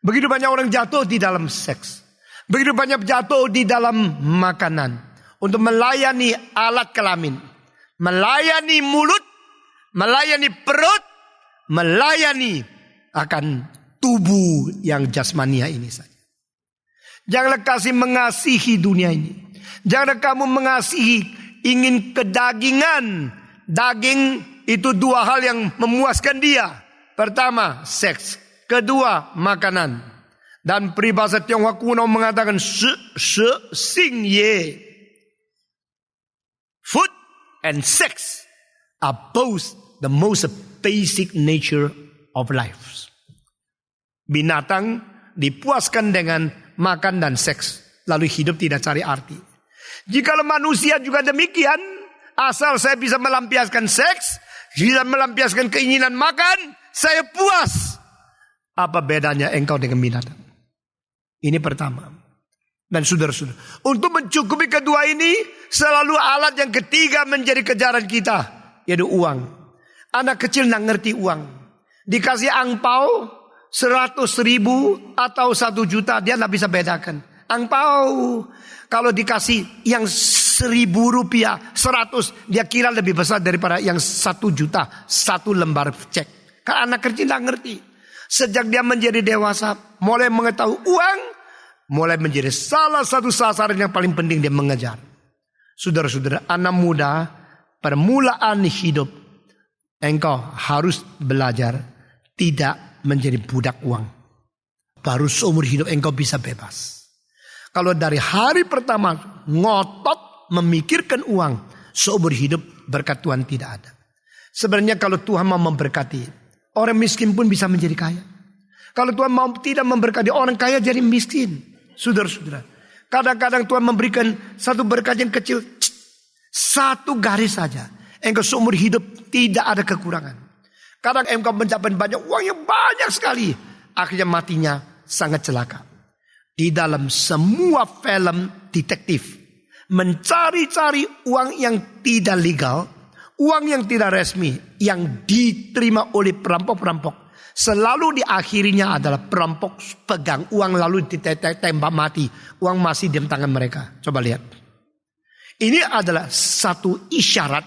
Begitu banyak orang jatuh di dalam seks. Begitu banyak jatuh di dalam makanan. Untuk melayani alat kelamin. Melayani mulut. Melayani perut. Melayani akan tubuh yang jasmania ini saja. Janganlah kasih mengasihi dunia ini. Janganlah kamu mengasihi ingin kedagingan. Daging itu 2 hal yang memuaskan dia. Pertama, seks. Kedua, makanan. Dan peribahasa Tionghoa kuno mengatakan sing ye. Food and sex are both the most basic nature of life. Binatang dipuaskan dengan makan dan seks. Lalu hidup tidak cari arti. Jikalau manusia juga demikian. Asal saya bisa melampiaskan seks. Bisa melampiaskan keinginan makan. Saya puas. Apa bedanya engkau dengan binatang? Ini pertama. Dan saudara-saudara, untuk mencukupi kedua ini, selalu alat yang ketiga menjadi kejaran kita, yaitu uang. Anak kecil tidak ngerti uang. Dikasih angpau 100.000 atau 1 juta, dia tidak bisa bedakan. Angpau, kalau dikasih yang 1.000 rupiah, 100, dia kira lebih besar daripada yang 1 juta, 1 lembar cek. Karena anak kecil tidak ngerti. Sejak dia menjadi dewasa, mulai mengetahui uang, mulai menjadi salah satu sasaran yang paling penting dia mengejar. Saudara-saudara, anak muda, permulaan hidup, engkau harus belajar tidak menjadi budak uang. baru seumur hidup engkau bisa bebas. Kalau dari hari pertama ngotot memikirkan uang, seumur hidup berkat Tuhan tidak ada. Sebenarnya kalau Tuhan mau memberkati, orang miskin pun bisa menjadi kaya. Kalau Tuhan mau tidak memberkati, orang kaya jadi miskin. Saudara-saudara, kadang-kadang Tuhan memberikan satu berkat yang kecil, satu garis saja, engkau seumur hidup tidak ada kekurangan. Kadang engkau mencapai banyak uang yang banyak sekali, akhirnya matinya sangat celaka. Di dalam semua film detektif, mencari-cari uang yang tidak legal, uang yang tidak resmi, yang diterima oleh perampok-perampok, selalu diakhirinya adalah perampok pegang uang lalu ditembak mati. Uang masih di tangan mereka. Coba lihat. Ini adalah satu isyarat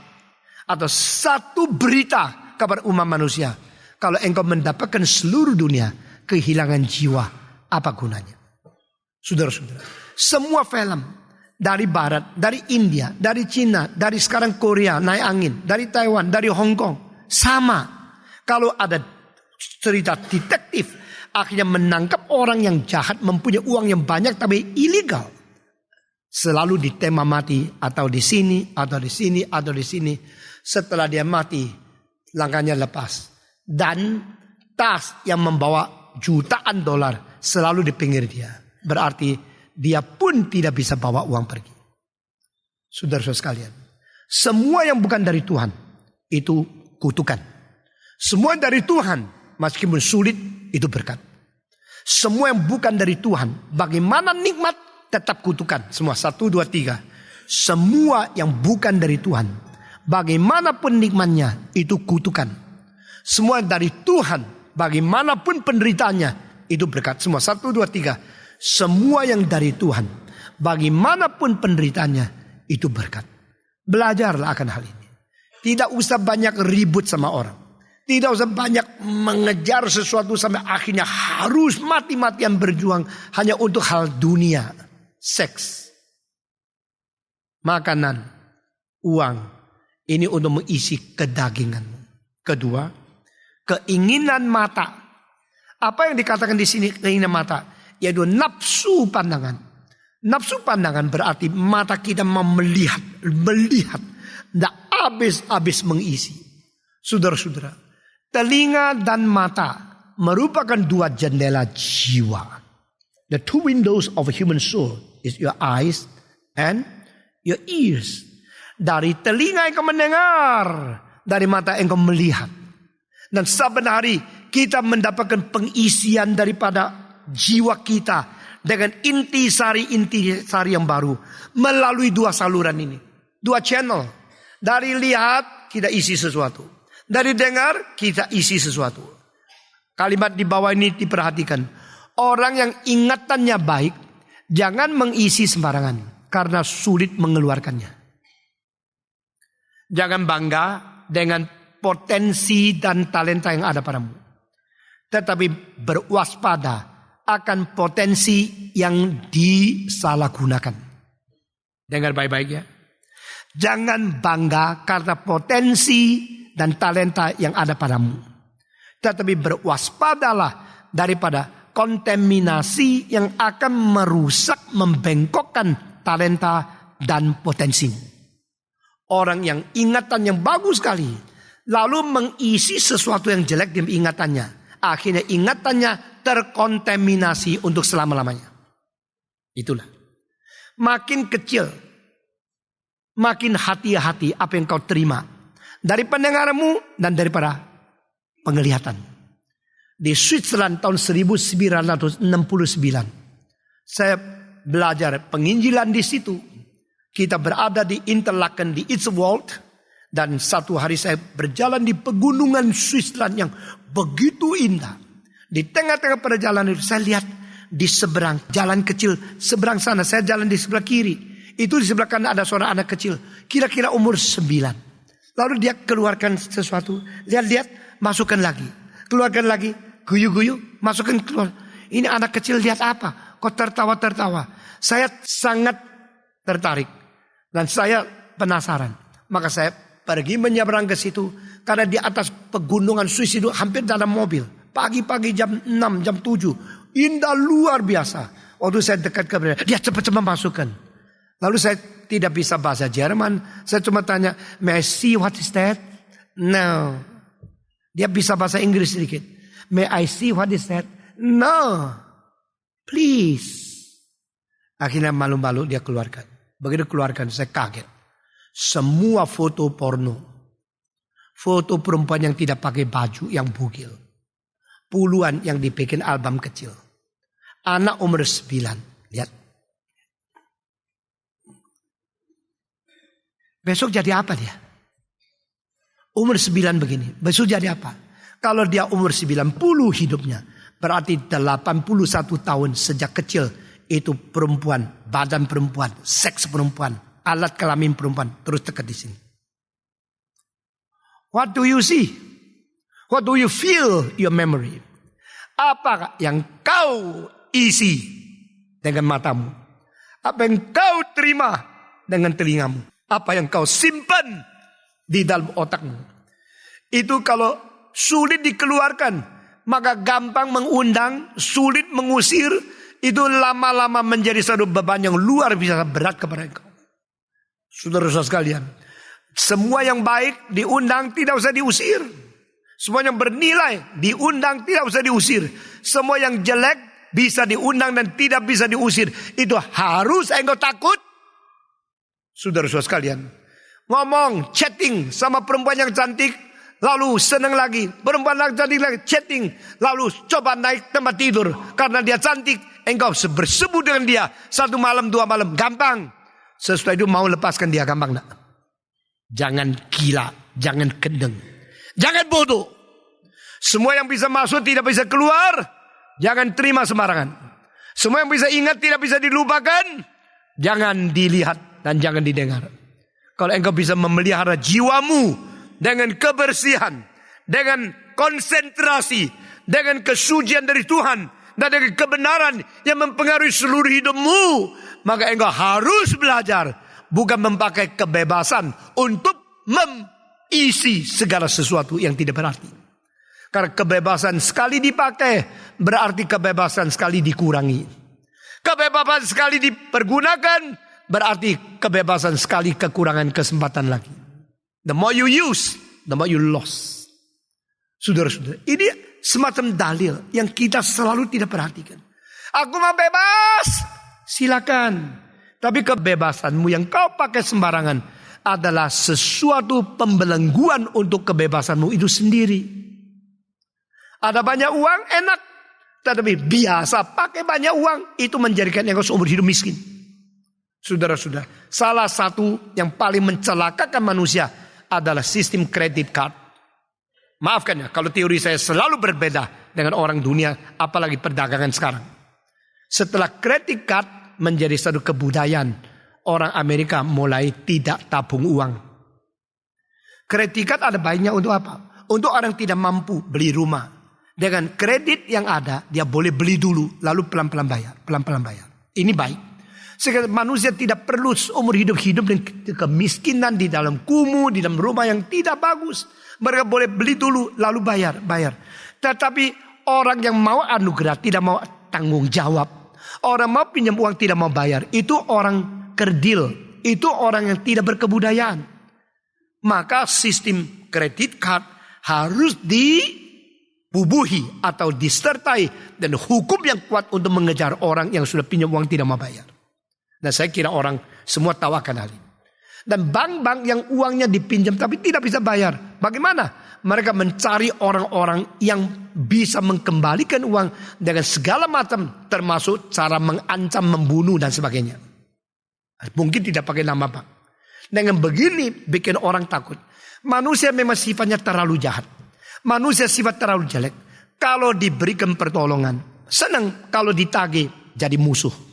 atau satu berita kabar umat manusia. Kalau engkau mendapatkan seluruh dunia, kehilangan jiwa, apa gunanya? Saudara-saudara, semua film dari barat, dari India, dari Cina, dari sekarang Korea, naik angin, dari Taiwan, dari Hong Kong, sama. Kalau ada cerita detektif, akhirnya menangkap orang yang jahat, mempunyai uang yang banyak tapi ilegal, selalu ditembak mati, atau di sini, atau di sini, atau di sini. Setelah dia mati, langkahnya lepas. Dan tas yang membawa jutaan dolar selalu di pinggir dia. Berarti dia pun tidak bisa bawa uang pergi. Saudara-saudara sekalian, semua yang bukan dari Tuhan itu kutukan. Semua dari Tuhan meskipun sulit itu berkat. Semua yang bukan dari Tuhan, bagaimana nikmat, tetap kutukan. Semua 1, 2, 3. Semua yang bukan dari Tuhan, bagaimanapun nikmatnya, itu kutukan. Semua dari Tuhan, bagaimanapun penderitaannya, itu berkat. Semua 1, 2, 3. Semua yang dari Tuhan, bagaimanapun penderitaannya, itu berkat. Belajarlah akan hal ini. Tidak usah banyak ribut sama orang. Tidak usah banyak mengejar sesuatu sampai akhirnya harus mati-matian berjuang hanya untuk hal dunia. Seks, makanan, uang. Ini untuk mengisi kedaginganmu. Kedua, keinginan mata. Apa yang dikatakan di sini keinginan mata? Yaitu nafsu pandangan. Nafsu pandangan berarti mata kita mau melihat. Tidak habis-habis mengisi. Saudara-saudara, telinga dan mata merupakan dua jendela jiwa. The two windows of a human soul is your eyes and your ears. Dari telinga engkau mendengar, dari mata engkau melihat. Dan saben hari kita mendapatkan pengisian daripada jiwa kita dengan intisari yang baru melalui dua saluran ini, dua channel. Dari lihat kita isi sesuatu, dari dengar kita isi sesuatu. Kalimat di bawah ini diperhatikan. Orang yang ingatannya baik jangan mengisi sembarangan karena sulit mengeluarkannya. Jangan bangga dengan potensi dan talenta yang ada padamu, tetapi berwaspada akan potensi yang disalahgunakan. Dengar baik-baik ya. Jangan bangga karena potensi dan talenta yang ada padamu, tetapi berwaspadalah daripada kontaminasi yang akan merusak, membengkokkan talenta dan potensimu. Orang yang ingatan yang bagus sekali, lalu mengisi sesuatu yang jelek di ingatannya, akhirnya ingatannya terkontaminasi untuk selama-lamanya. Itulah. Makin kecil, makin hati-hati apa yang kau terima dari pendengarmu dan daripada penglihatan. Di Switzerland tahun 1969, saya belajar penginjilan di situ. Kita berada di Interlaken di Itzwold, dan satu hari saya berjalan di pegunungan Switzerland yang begitu indah. Di tengah-tengah perjalanan itu saya lihat di seberang jalan kecil seberang sana, saya jalan di sebelah kiri. Itu di sebelah kanan ada seorang anak kecil, kira-kira umur 9. Lalu dia keluarkan sesuatu, lihat-lihat, masukkan lagi, keluarkan lagi, guyu-guyu, masukkan keluar. Ini anak kecil lihat apa? Kok tertawa-tertawa? Saya sangat tertarik dan saya penasaran. Maka saya pergi menyeberang ke situ karena di atas pegunungan Swiss itu hampir tidak ada mobil. Pagi-pagi jam 6, jam 7 Indah luar biasa. Waktu saya dekat ke dia cepat-cepat masukkan. Lalu saya tidak bisa bahasa Jerman. Saya cuma tanya, may I see what is that? No. Dia bisa bahasa Inggris sedikit. May I see what is that? No. Please. Akhirnya malu-malu dia keluarkan. Begitu keluarkan saya kaget. Semua foto porno. Foto perempuan yang tidak pakai baju yang bugil. Puluhan yang dibikin album kecil. Anak umur 9. Lihat. Besok jadi apa dia? Umur 9 begini. Besok jadi apa? Kalau dia umur 90 hidupnya. Berarti 81 tahun sejak kecil. Itu perempuan, badan perempuan, seks perempuan, alat kelamin perempuan. Terus dekat di sini. What do you see? What do you feel your memory? Apa yang kau isi dengan matamu? Apa yang kau terima dengan telingamu? Apa yang kau simpan di dalam otakmu? Itu kalau sulit dikeluarkan, maka gampang mengundang, sulit mengusir. Itu lama-lama menjadi satu beban yang luar biasa berat kepada engkau. Saudara-saudara sekalian, semua yang baik diundang tidak usah diusir. Semua yang bernilai diundang tidak usah diusir. Semua yang jelek bisa diundang dan tidak bisa diusir. Itu harus engkau takut. Saudara-saudara sekalian, ngomong, chatting sama perempuan yang cantik, lalu senang lagi, perempuan yang cantik lagi, chatting, lalu coba naik tempat tidur karena dia cantik. Engkau bersemu dengan dia 1 malam 2 malam gampang. Sesudah itu mau lepaskan dia gampang nak? Jangan gila, jangan kendeng, jangan bodoh. Semua yang bisa masuk tidak bisa keluar. Jangan terima sembarangan. Semua yang bisa ingat tidak bisa dilupakan. Jangan dilihat dan jangan didengar. Kalau engkau bisa memelihara jiwamu dengan kebersihan, dengan konsentrasi, dengan kesucian dari Tuhan, dan dengan kebenaran yang mempengaruhi seluruh hidupmu, maka engkau harus belajar bukan memakai kebebasan untuk mengisi segala sesuatu yang tidak berarti. Karena kebebasan sekali dipakai berarti kebebasan sekali dikurangi. Kebebasan sekali dipergunakan berarti kebebasan sekali kekurangan kesempatan lagi. The more you use, the more you lost. Saudara-saudara, ini semacam dalil yang kita selalu tidak perhatikan. Aku mau bebas, silakan. Tapi kebebasanmu yang kau pakai sembarangan adalah sesuatu pembelengguan untuk kebebasanmu itu sendiri. Ada banyak uang enak, tetapi biasa pakai banyak uang itu menjadikan engkau seumur hidup miskin. Saudara-saudara, salah satu yang paling mencelakakan manusia adalah sistem kredit card. Maafkan ya, kalau teori saya selalu berbeda dengan orang dunia, apalagi perdagangan sekarang. Setelah kredit card menjadi satu kebudayaan, orang Amerika mulai tidak tabung uang. Kredit card ada baiknya untuk apa? Untuk orang tidak mampu beli rumah. Dengan kredit yang ada, dia boleh beli dulu, lalu pelan-pelan bayar. Ini baik. Sehingga manusia tidak perlu seumur hidup dengan kemiskinan di dalam kumuh, di dalam rumah yang tidak bagus. Mereka boleh beli dulu lalu bayar. Tetapi orang yang mau anugerah tidak mau tanggung jawab. Orang mau pinjam uang tidak mau bayar. Itu orang kerdil. Itu orang yang tidak berkebudayaan. Maka sistem kredit card harus dibubuhi atau disertai dan hukum yang kuat untuk mengejar orang yang sudah pinjam uang tidak mau bayar. Dan saya kira orang semua tahu akan hal ini. Dan bank-bank yang uangnya dipinjam tapi tidak bisa bayar. Bagaimana? Mereka mencari orang-orang yang bisa mengembalikan uang dengan segala macam. Termasuk cara mengancam, membunuh dan sebagainya. Mungkin tidak pakai nama bank. Dengan begini bikin orang takut. Manusia memang sifatnya terlalu jahat. Manusia sifat terlalu jelek. Kalau diberikan pertolongan, senang. Kalau ditagih jadi musuh.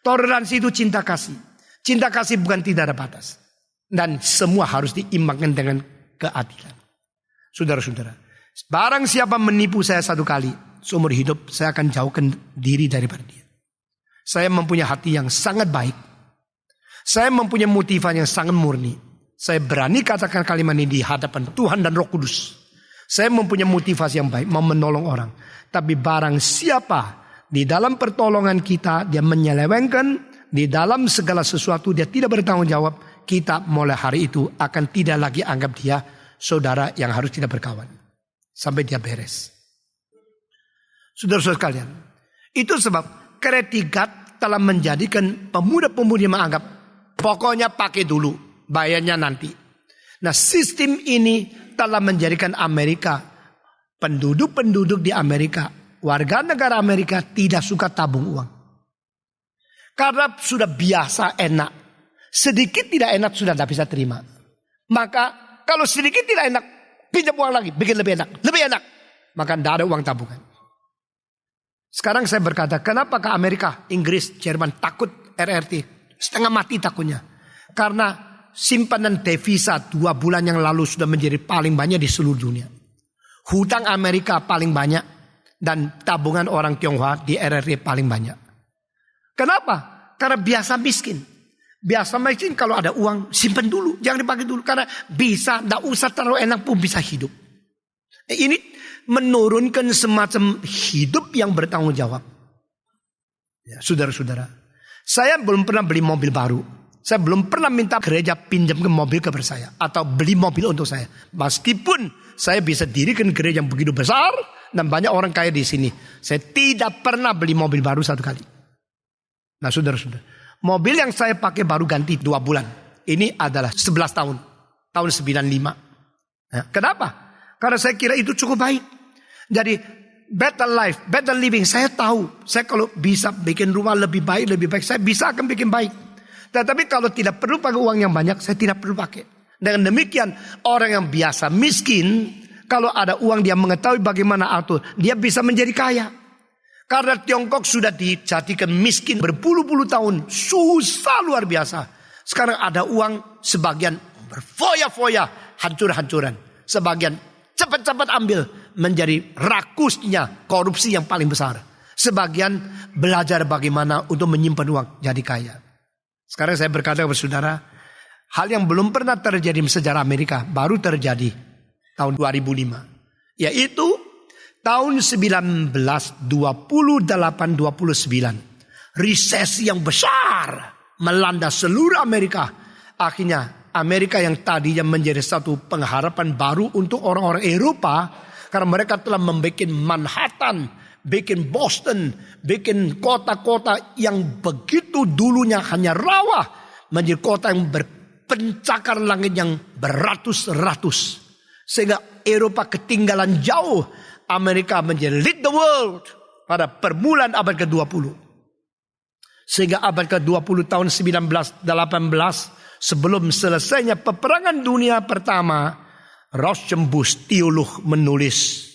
Toleransi itu cinta kasih. Cinta kasih bukan tidak ada batas. Dan semua harus diimbangkan dengan keadilan. Saudara-saudara, barang siapa menipu saya satu kali, seumur hidup saya akan jauhkan diri daripada dia. Saya mempunyai hati yang sangat baik. Saya mempunyai motivasi yang sangat murni. Saya berani katakan kalimat ini di hadapan Tuhan dan Roh Kudus. Saya mempunyai motivasi yang baik, mau menolong orang. Tapi barang siapa di dalam pertolongan kita, dia menyelewengkan, di dalam segala sesuatu dia tidak bertanggung jawab, kita mulai hari itu akan tidak lagi anggap dia saudara yang harus tidak berkawan. Sampai dia beres. Saudara-saudara sekalian, itu sebab Kredikat telah menjadikan pemuda-pemudi menganggap pokoknya pakai dulu, bayarnya nanti. Nah, sistem ini telah menjadikan Amerika, penduduk-penduduk di Amerika, warga negara Amerika tidak suka tabung uang. Karena sudah biasa enak. Sedikit tidak enak sudah tidak bisa terima. Maka kalau sedikit tidak enak, pinjam uang lagi, bikin lebih enak. Lebih enak. Maka tidak ada uang tabungan. Sekarang saya berkata, kenapa ke Amerika, Inggris, Jerman takut RRT? Setengah mati takutnya. Karena simpanan devisa 2 bulan yang lalu sudah menjadi paling banyak di seluruh dunia. Hutang Amerika paling banyak. Dan tabungan orang Tionghoa di RRT paling banyak. Kenapa? Karena biasa miskin. Biasa miskin kalau ada uang simpan dulu. Jangan dipakai dulu. Karena bisa, tidak usah terlalu enak pun bisa hidup. Ini menurunkan semacam hidup yang bertanggung jawab. Ya, saudara-saudara. Saya belum pernah beli mobil baru. Saya belum pernah minta gereja pinjamkan mobil kepada saya. Atau beli mobil untuk saya. Meskipun saya bisa dirikan gereja yang begitu besar. Dan banyak orang kaya di sini. Saya tidak pernah beli mobil baru satu kali. Nah, saudara-saudara. Mobil yang saya pakai baru ganti 2 bulan. Ini adalah 11 tahun. Tahun 95. Nah, kenapa? Karena saya kira itu cukup baik. Jadi better life, better living. Saya tahu. Saya kalau bisa bikin rumah lebih baik. Saya bisa akan bikin baik. Tetapi kalau tidak perlu pakai uang yang banyak, saya tidak perlu pakai. Dengan demikian, orang yang biasa miskin, kalau ada uang dia mengetahui bagaimana atur, dia bisa menjadi kaya. Karena Tiongkok sudah dijadikan miskin berpuluh-puluh tahun. Susah luar biasa. Sekarang ada uang, sebagian berfoya-foya, hancur-hancuran. Sebagian cepat-cepat ambil, menjadi rakusnya korupsi yang paling besar. Sebagian belajar bagaimana untuk menyimpan uang, jadi kaya. Sekarang saya berkata kepada saudara, hal yang belum pernah terjadi di sejarah Amerika, baru terjadi tahun 2005. Yaitu tahun 1928-29. Resesi yang besar melanda seluruh Amerika. Akhirnya Amerika yang tadinya menjadi satu pengharapan baru untuk orang-orang Eropa. Karena mereka telah membuat Manhattan, bikin Boston, bikin kota-kota yang begitu dulunya hanya rawa. Menjadi kota yang berpencakar langit yang beratus-ratus. Sehingga Eropa ketinggalan jauh. Amerika menjadi lead the world pada permulaan abad ke-20. Sehingga abad ke-20 tahun 1918 sebelum selesainya peperangan dunia pertama, Rauschenbusch teolog menulis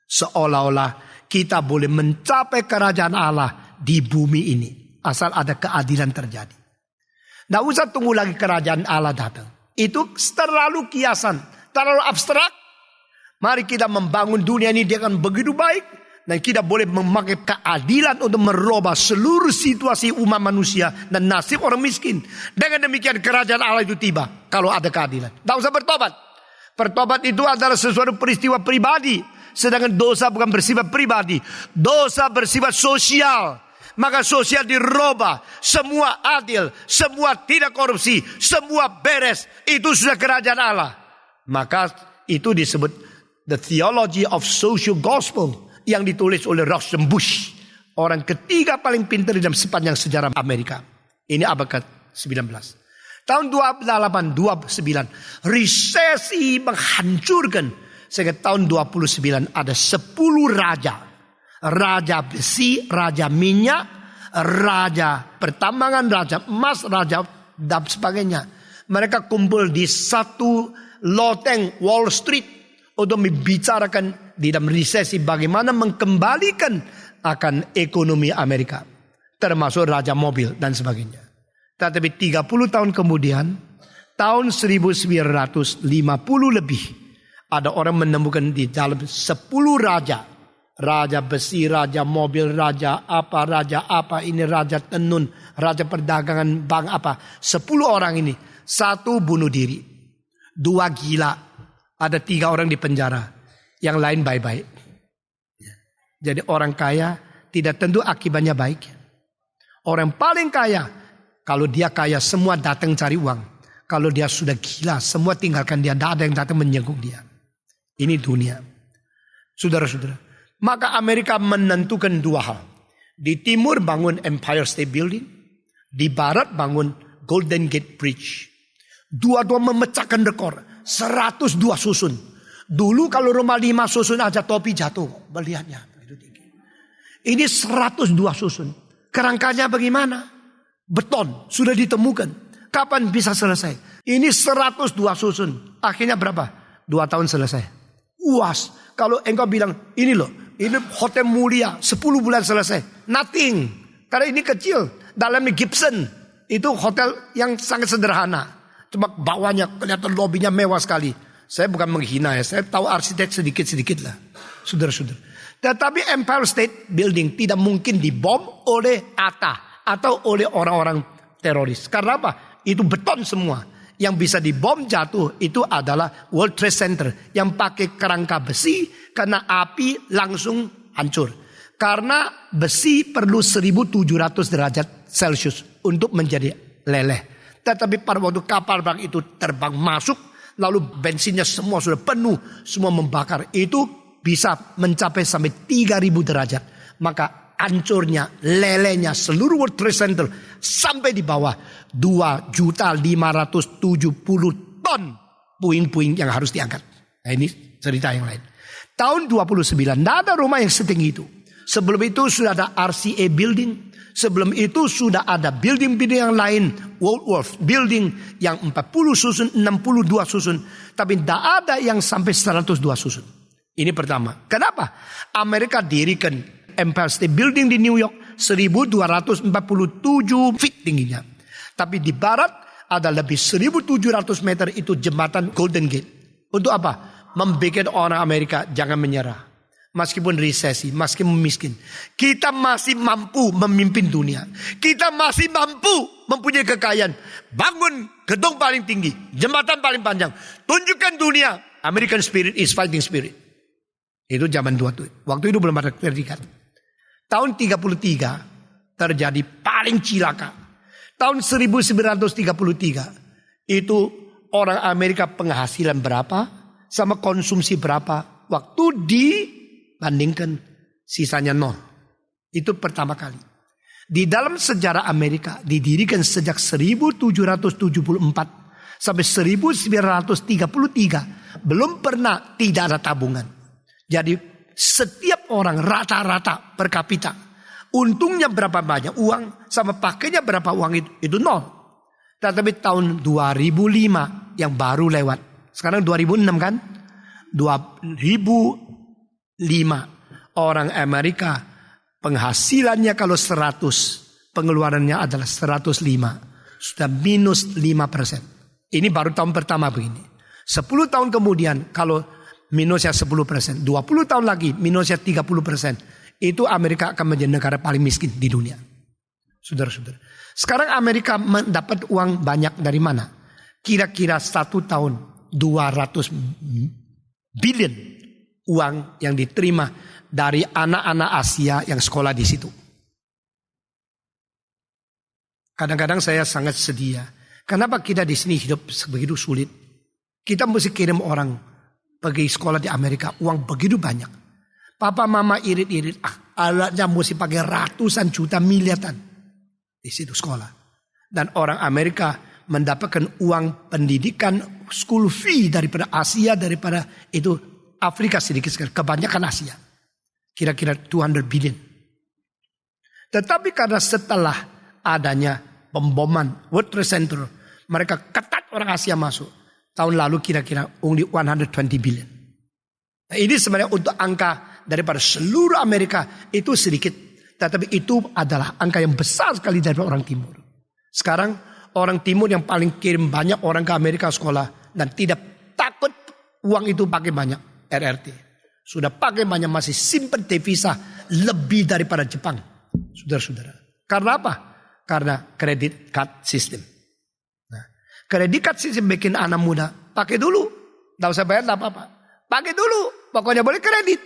seolah-olah kita boleh mencapai kerajaan Allah di bumi ini asal ada keadilan terjadi. Tidak usah tunggu lagi kerajaan Allah datang. Itu terlalu kiasan, terlalu abstrak. Mari kita membangun dunia ini dengan begitu baik. Dan kita boleh memakai keadilan untuk merubah seluruh situasi umat manusia dan nasib orang miskin. Dengan demikian kerajaan Allah itu tiba. Kalau ada keadilan. Tidak usah bertobat. Pertobat itu adalah sesuatu peristiwa pribadi. Sedangkan dosa bukan bersifat pribadi. Dosa bersifat sosial. Maka sosial dirubah. Semua adil. Semua tidak korupsi. Semua beres. Itu sudah kerajaan Allah. Maka itu disebut The Theology of Social Gospel. Yang ditulis oleh Rauschenbusch. Orang ketiga paling pintar dalam sepanjang sejarah Amerika. Ini abad ke-19. Tahun 28-29. Resesi menghancurkan. Sehingga tahun 29 ada 10 raja. Raja besi, raja minyak, raja pertambangan, raja emas, raja dan sebagainya. Mereka kumpul di satu loteng Wall Street untuk membicarakan di dalam resesi bagaimana mengembalikan akan ekonomi Amerika. Termasuk raja mobil dan sebagainya. Tetapi 30 tahun kemudian, tahun 1950 lebih, ada orang menemukan di dalam 10 raja. Raja besi, raja mobil, raja apa, ini raja tenun, raja perdagangan, bank apa. 10 orang ini, 1 bunuh diri, 2 gila, ada 3 orang di penjara. Yang lain baik-baik. Jadi orang kaya tidak tentu akibatnya baik. Orang paling kaya, kalau dia kaya semua datang cari uang. Kalau dia sudah gila, semua tinggalkan dia. Tidak ada yang datang menjenguk dia. Ini dunia. Saudara-saudara. Maka Amerika menentukan dua hal. Di timur bangun Empire State Building. Di barat bangun Golden Gate Bridge. Dua-dua memecahkan rekor. 102 susun. Dulu kalau rumah 5 susun aja topi jatuh. Melihatnya. Ini 102 susun. Kerangkanya bagaimana? Beton. Sudah ditemukan. Kapan bisa selesai? Ini 102 susun. Akhirnya berapa? 2 tahun selesai. Uas. Kalau engkau bilang, ini loh. Ini hotel mulia. 10 bulan selesai. Nothing. Karena ini kecil. Dalamnya Gibson. Itu hotel yang sangat sederhana. Cuma bawahnya kelihatan lobbynya mewah sekali. Saya bukan menghina ya. Saya tahu arsitek sedikit-sedikit lah. Saudara-saudara. Tetapi Empire State Building tidak mungkin dibom oleh ATA. Atau oleh orang-orang teroris. Karena apa? Itu beton semua. Yang bisa dibom jatuh itu adalah World Trade Center. Yang pakai kerangka besi. Karena api langsung hancur. Karena besi perlu 1700 derajat Celcius. Untuk menjadi leleh. Tetapi pada waktu kapal perang itu terbang masuk. Lalu bensinnya semua sudah penuh. Semua membakar. Itu bisa mencapai sampai 3000 derajat. Maka hancurnya, lelehnya seluruh World Trade Center sampai di bawah 2.570 ton puing-puing yang harus diangkat. Nah ini cerita yang lain. Tahun 29, tidak ada rumah yang setinggi itu. Sebelum itu sudah ada RCA Building. Sebelum itu sudah ada building-building yang lain. Woolworth Building yang 40 susun, 62 susun. Tapi tidak ada yang sampai 102 susun. Ini pertama. Kenapa? Amerika dirikan Empire State Building di New York 1247 feet tingginya. Tapi di barat ada lebih 1700 meter itu jembatan Golden Gate. Untuk apa? Membuat orang Amerika jangan menyerah. Meskipun resesi, meskipun miskin. Kita masih mampu memimpin dunia. Kita masih mampu mempunyai kekayaan. Bangun gedung paling tinggi. Jembatan paling panjang. Tunjukkan dunia. American spirit is fighting spirit. Itu zaman waktu itu belum ada predikat. Tahun 33 terjadi paling cilaka. Tahun 1933 itu orang Amerika penghasilan berapa sama konsumsi berapa. Waktu dibandingkan sisanya nol. Itu pertama kali. Di dalam sejarah Amerika didirikan sejak 1774 sampai 1933 belum pernah tidak ada tabungan. Jadi setiap orang rata-rata per kapita. Untungnya berapa banyak uang sama pakainya berapa uang itu nol. Tetapi tahun 2005 yang baru lewat. Sekarang 2006 kan. 2005 orang Amerika penghasilannya kalau 100. Pengeluarannya adalah 105. Sudah minus 5%. Ini baru tahun pertama begini. 10 tahun kemudian kalau minusnya 10%. 20 tahun lagi minusnya 30%. Itu Amerika akan menjadi negara paling miskin di dunia. Saudara-saudara. Sekarang Amerika mendapat uang banyak dari mana? Kira-kira 1 tahun 200 billion uang yang diterima dari anak-anak Asia yang sekolah di situ. Kadang-kadang saya sangat sedih. Kenapa kita di sini hidup begitu sulit? Kita mesti kirim orang pergi sekolah di Amerika, uang begitu banyak. Papa mama irit-irit, alatnya mesti pakai ratusan juta miliaran di situ sekolah. Dan orang Amerika mendapatkan uang pendidikan school fee daripada Asia, daripada itu Afrika sedikit sekali, kebanyakan Asia. Kira-kira 200 billion. Tetapi karena setelah adanya pemboman World Trade Center, mereka ketat orang Asia masuk. Tahun lalu kira-kira only 120 billion. Nah, ini sebenarnya untuk angka daripada seluruh Amerika itu sedikit. Tetapi itu adalah angka yang besar sekali dari orang timur. Sekarang orang timur yang paling kirim banyak orang ke Amerika sekolah. Dan tidak takut uang itu pakai banyak RRT. Sudah pakai banyak masih simpan devisa lebih daripada Jepang. Saudara-saudara. Karena apa? Karena credit card system. Kredit card sistem bikin anak muda pakai dulu, tidak usah bayar, tidak apa-apa. Pakai dulu, pokoknya boleh kredit.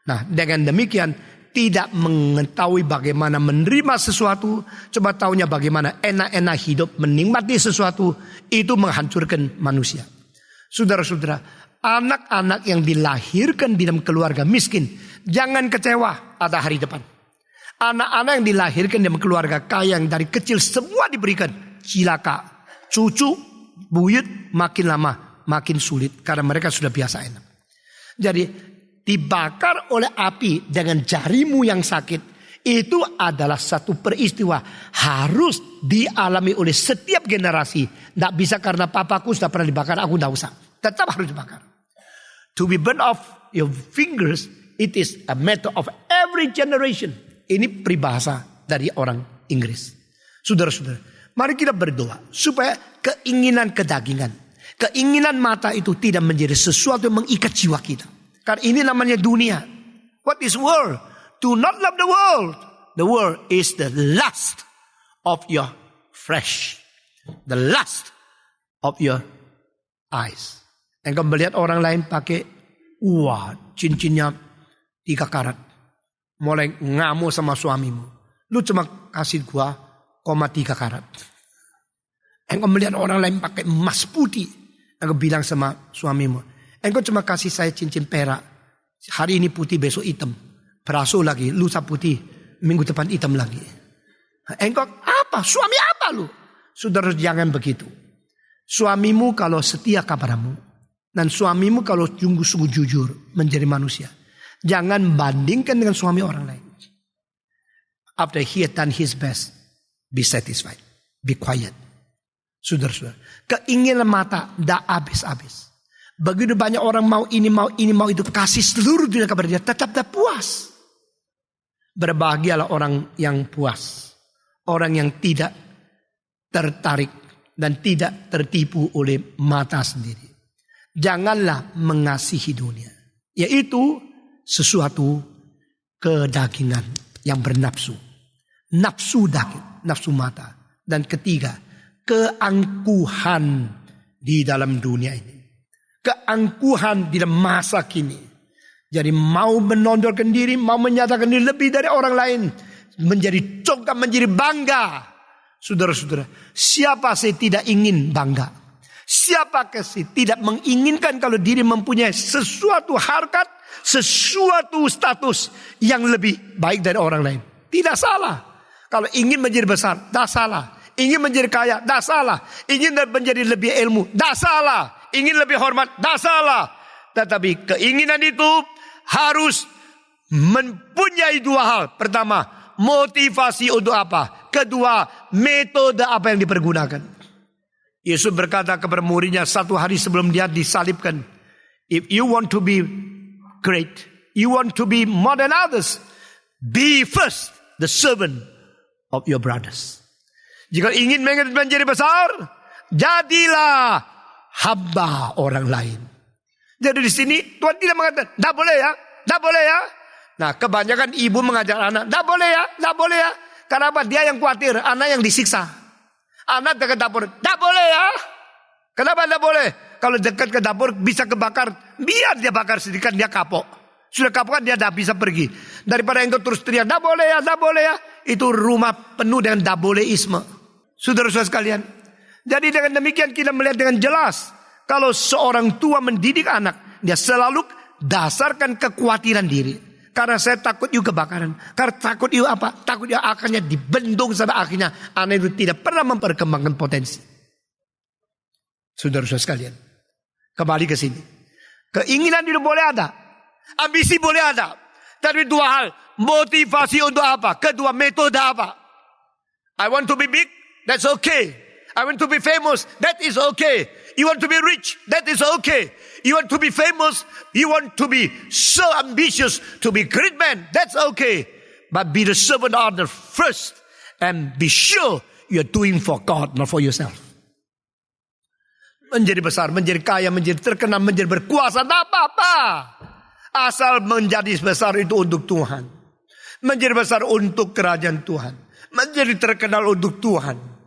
Nah, dengan demikian tidak mengetahui bagaimana menerima sesuatu, coba taunya bagaimana enak-enak hidup, menikmati sesuatu, itu menghancurkan manusia. Saudara-saudara, anak-anak yang dilahirkan di dalam keluarga miskin, jangan kecewa, ada hari depan. Anak-anak yang dilahirkan dalam keluarga kaya yang dari kecil semua diberikan, cilaka, cucu, buyut, makin lama makin sulit karena mereka sudah biasa enak. Jadi dibakar oleh api dengan jarimu yang sakit, itu adalah satu peristiwa harus dialami oleh setiap generasi. Tidak bisa karena papaku sudah pernah dibakar, aku tidak usah. Tetap harus dibakar. To be burned off your fingers, it is a matter of every generation. Ini peribahasa dari orang Inggris. Saudara-saudara, mari kita berdoa supaya keinginan kedagingan, keinginan mata itu tidak menjadi sesuatu yang mengikat jiwa kita. Karena ini namanya dunia. What is world? Do not love the world. The world is the lust of your flesh. The lust of your eyes. Engkau melihat orang lain pakai, cincinnya 3 karat. Mulai ngamuk sama suamimu. Lu cuma kasih gua 3 karat. Engkau melihat orang lain pakai emas putih. Engkau bilang sama suamimu, engkau cuma kasih saya cincin perak. Hari ini putih, besok hitam. Beraso lagi, lusa putih, minggu depan hitam lagi. Engkau apa? Suami apa lu? Saudara, jangan begitu. Suamimu kalau setia kepadamu, dan suamimu kalau sungguh-sungguh jujur menjadi manusia, jangan bandingkan dengan suami orang lain. After he had done his best, be satisfied, be quiet. Saudara-saudara, keinginan mata tidak habis-habis. Begitu banyak orang mau ini, mau itu, kasih seluruh dunia kepada dia, tetap tak puas. Berbahagialah orang yang puas, orang yang tidak tertarik dan tidak tertipu oleh mata sendiri. Janganlah mengasihi dunia, yaitu sesuatu kedagingan yang bernafsu, nafsu daging, nafsu mata, dan ketiga, keangkuhan di dalam dunia ini. Keangkuhan di dalam masa kini. Jadi mau menonjolkan diri, mau menyatakan diri lebih dari orang lain. Menjadi congkak, menjadi bangga. Saudara-saudara, siapa sih tidak ingin bangga? Siapa sih tidak menginginkan kalau diri mempunyai sesuatu harkat, sesuatu status yang lebih baik dari orang lain? Tidak salah. Kalau ingin menjadi besar, tidak salah. Ingin menjadi kaya, tidak salah. Ingin menjadi lebih ilmu, tidak salah. Ingin lebih hormat, tidak salah. Tetapi keinginan itu harus mempunyai 2 hal. Pertama, motivasi untuk apa? Kedua, metode apa yang dipergunakan. Yesus berkata kepada muridnya 1 hari sebelum dia disalibkan, if you want to be great, you want to be more than others, be first the servant of your brothers. Jika ingin menjadi besar, jadilah hamba orang lain. Jadi di sini Tuhan tidak mengatakan, tidak boleh ya, tidak boleh ya. Nah, kebanyakan ibu mengajar anak, tidak boleh ya, tidak boleh ya. Kenapa? Dia yang khawatir, anak yang disiksa. Anak dekat dapur, tidak boleh ya. Kenapa tidak boleh? Kalau dekat ke dapur bisa kebakar, biar dia bakar sedikit, dia kapok. Sudah kapok kan dia tidak bisa pergi. Daripada engkau terus teriak, tidak boleh ya, tidak boleh ya. Itu rumah penuh dengan tidak bolehisme. Saudara-saudara sekalian, jadi dengan demikian kita melihat dengan jelas, kalau seorang tua mendidik anak, dia selalu dasarkan kekhawatiran diri. Karena saya takut you kebakaran. Karena takut you apa? Takut you akhirnya dibendung sampai akhirnya anak itu tidak pernah memperkembangkan potensi. Saudara-saudara sekalian, kembali ke sini. Keinginan itu boleh ada, ambisi boleh ada. Tapi 2 hal, motivasi untuk apa? Kedua, metode apa? I want to be big, that's okay. I want to be famous, that is okay. You want to be rich, that is okay. You want to be famous, you want to be so ambitious to be great man, that's okay. But be the servant of the first and be sure you're doing for God, not for yourself. Menjadi besar, menjadi kaya, menjadi terkenal, menjadi berkuasa, tak apa-apa. Asal menjadi besar itu untuk Tuhan. Menjadi besar untuk kerajaan Tuhan. Menjadi terkenal untuk Tuhan.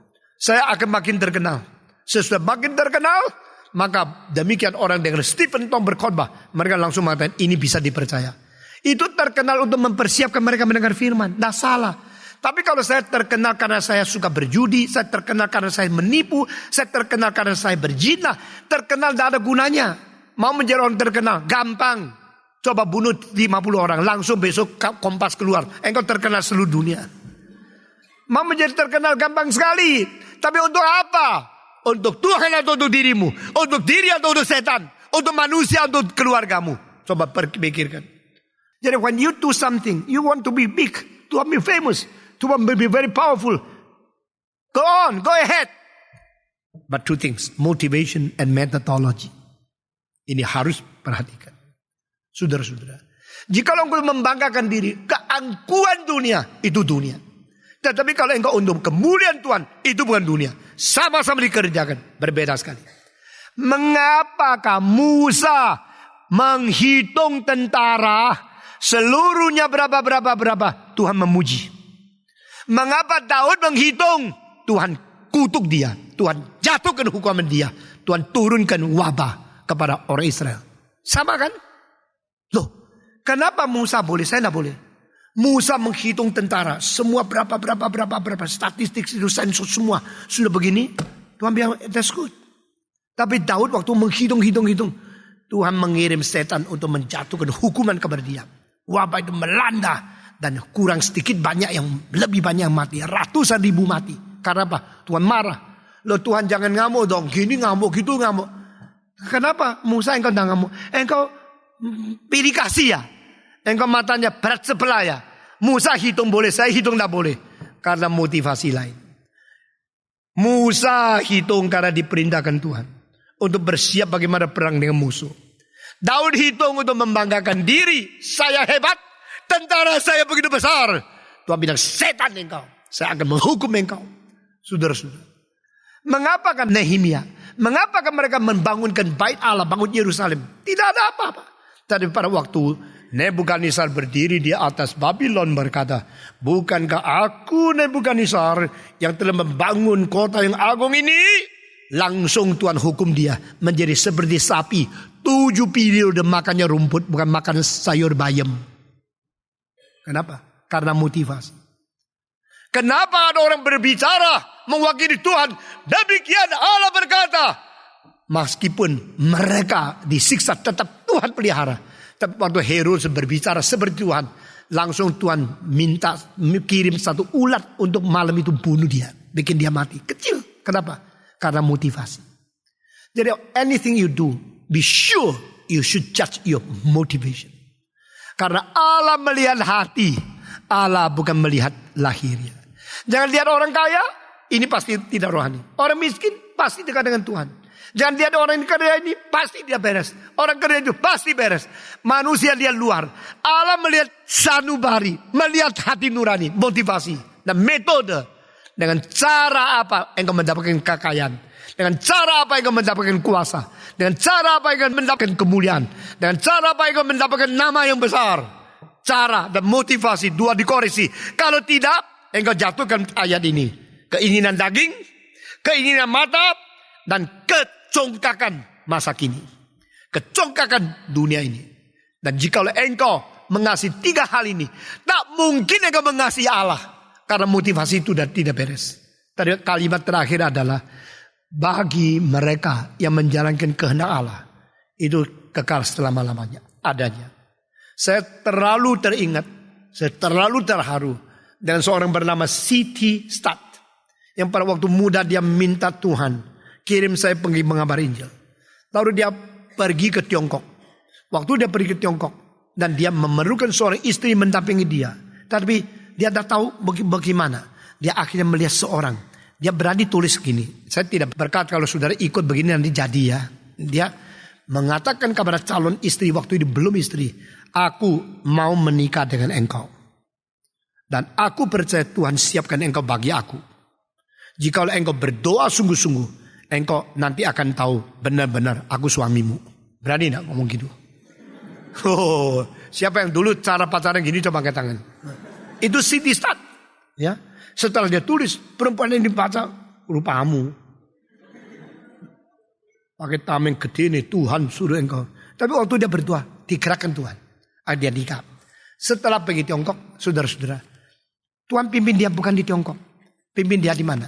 Saya akan makin terkenal. Sesudah makin terkenal, Maka demikian orang dengan Stephen Tom berkhotbah, mereka langsung mengatakan ini bisa dipercaya. Itu terkenal untuk mempersiapkan mereka mendengar firman. Tidak salah. Tapi kalau saya terkenal karena saya suka berjudi, saya terkenal karena saya menipu, saya terkenal karena saya berzina, terkenal tidak ada gunanya. Mau menjadi orang terkenal, gampang. Coba bunuh 50 orang, langsung besok Kompas keluar. Engkau terkenal seluruh dunia. Mau menjadi terkenal gampang sekali. Tapi untuk apa? Untuk Tuhan atau untuk dirimu? Untuk diri atau untuk setan? Untuk manusia atau untuk keluargamu? Coba pikirkan. Jadi when you do something, you want to be big, to be famous, to be very powerful. Go on, go ahead. But two things, motivation and methodology. Ini harus perhatikan. Saudara-saudara, jika engkau membanggakan diri, keangkuhan dunia, itu dunia. Tetapi kalau engkau untuk kemuliaan Tuhan, itu bukan dunia. Sama-sama dikerjakan, berbeda sekali. Mengapakah Musa menghitung tentara, seluruhnya berapa, Tuhan memuji. Mengapa Daud menghitung, Tuhan kutuk dia, Tuhan jatuhkan hukuman dia, Tuhan turunkan wabah kepada orang Israel. Sama kan? Loh, kenapa Musa boleh, saya tidak boleh? Musa menghitung tentara, semua berapa, statistik itu sensus semua sudah begini. Tuhan bilang, that's good. Tapi Daud waktu menghitung, Tuhan mengirim setan untuk menjatuhkan hukuman kepada dia. Wabah itu melanda dan kurang sedikit banyak yang lebih banyak yang mati, ratusan ribu mati. Karena apa? Tuhan marah. Loh Tuhan jangan ngamuk dong, gini ngamuk, gitu ngamuk. Kenapa Musa engkau tidak ngamuk? Engkau pilih kasih ya. Engkau matanya berat sebelah ya. Musa hitung boleh, saya hitung tidak boleh. Karena motivasi lain. Musa hitung karena diperintahkan Tuhan. Untuk bersiap bagaimana perang dengan musuh. Daud hitung untuk membanggakan diri. Saya hebat, tentara saya begitu besar. Tuhan bilang setan engkau, saya akan menghukum engkau. Saudara-saudara, mengapakah Nehemia, mengapakah mereka membangunkan bait Allah, bangun Yerusalem? Tidak ada apa-apa. Tapi pada waktu Nebukadnezar berdiri di atas Babylon berkata, bukankah aku Nebukadnezar yang telah membangun kota yang agung ini? Langsung Tuhan hukum dia menjadi seperti sapi. 7 periode makannya rumput, bukan makan sayur bayam. Kenapa? Karena motivasi. Kenapa ada orang berbicara mewakili Tuhan? Demikian Allah berkata. Meskipun mereka disiksa, tetap Tuhan pelihara. Tapi waktu Herodes berbicara seperti Tuhan, langsung Tuhan minta kirim satu ulat untuk malam itu bunuh dia, bikin dia mati. Kecil. Kenapa? Karena motivasi. Jadi anything you do, be sure you should judge your motivation. Karena Allah melihat hati, Allah bukan melihat lahirnya. Jangan lihat orang kaya, ini pasti tidak rohani. Orang miskin pasti dekat dengan Tuhan. Jangan lihat orang yang kaya ini pasti dia beres. Orang kaya itu pasti beres. Manusia lihat luar. Allah melihat sanubari, melihat hati nurani, motivasi dan metode. Dengan cara apa engkau mendapatkan kekayaan? Dengan cara apa engkau mendapatkan kuasa? Dengan cara apa engkau mendapatkan kemuliaan? Dengan cara apa engkau mendapatkan nama yang besar? Cara dan motivasi dua dikoreksi. Kalau tidak, engkau jatuhkan ayat ini. Keinginan daging, keinginan mata, dan kecongkakan masa kini. Kecongkakan dunia ini. Dan jikalau engkau mengasihi 3 hal ini, tak mungkin engkau mengasihi Allah. Karena motivasi itu tidak beres. Tadi kalimat terakhir adalah, bagi mereka yang menjalankan kehendak Allah, itu kekal selama-lamanya adanya. Saya terlalu teringat, saya terlalu terharu dengan seorang bernama C.T. Studd. Yang pada waktu muda dia minta Tuhan, kirim saya pergi mengabar Injil. Lalu dia pergi ke Tiongkok. Waktu dia pergi ke Tiongkok, dan dia memerlukan seorang istri mendampingi dia. Tapi dia tidak tahu bagaimana. Dia akhirnya melihat seorang. Dia berani tulis gini. Saya tidak berkata kalau saudara ikut begini nanti jadi ya. Dia mengatakan kepada calon istri waktu itu belum istri. Aku mau menikah dengan engkau. Dan aku percaya Tuhan siapkan engkau bagi aku. Jika engkau berdoa sungguh-sungguh, engkau nanti akan tahu benar-benar aku suamimu. Berani tidak ngomong gitu? Oh, siapa yang dulu cara pacaran gini coba angkat tangan. Itu C.T. Studd. Ya. Setelah dia tulis, perempuan yang dibaca, rupamu. Pakai tameng gede nih, Tuhan suruh engkau. Tapi waktu dia berdoa, digerakkan Tuhan. Dia nikah. Setelah pergi Tiongkok, saudara-saudara, Tuhan pimpin dia bukan di Tiongkok. Pimpin dia di mana?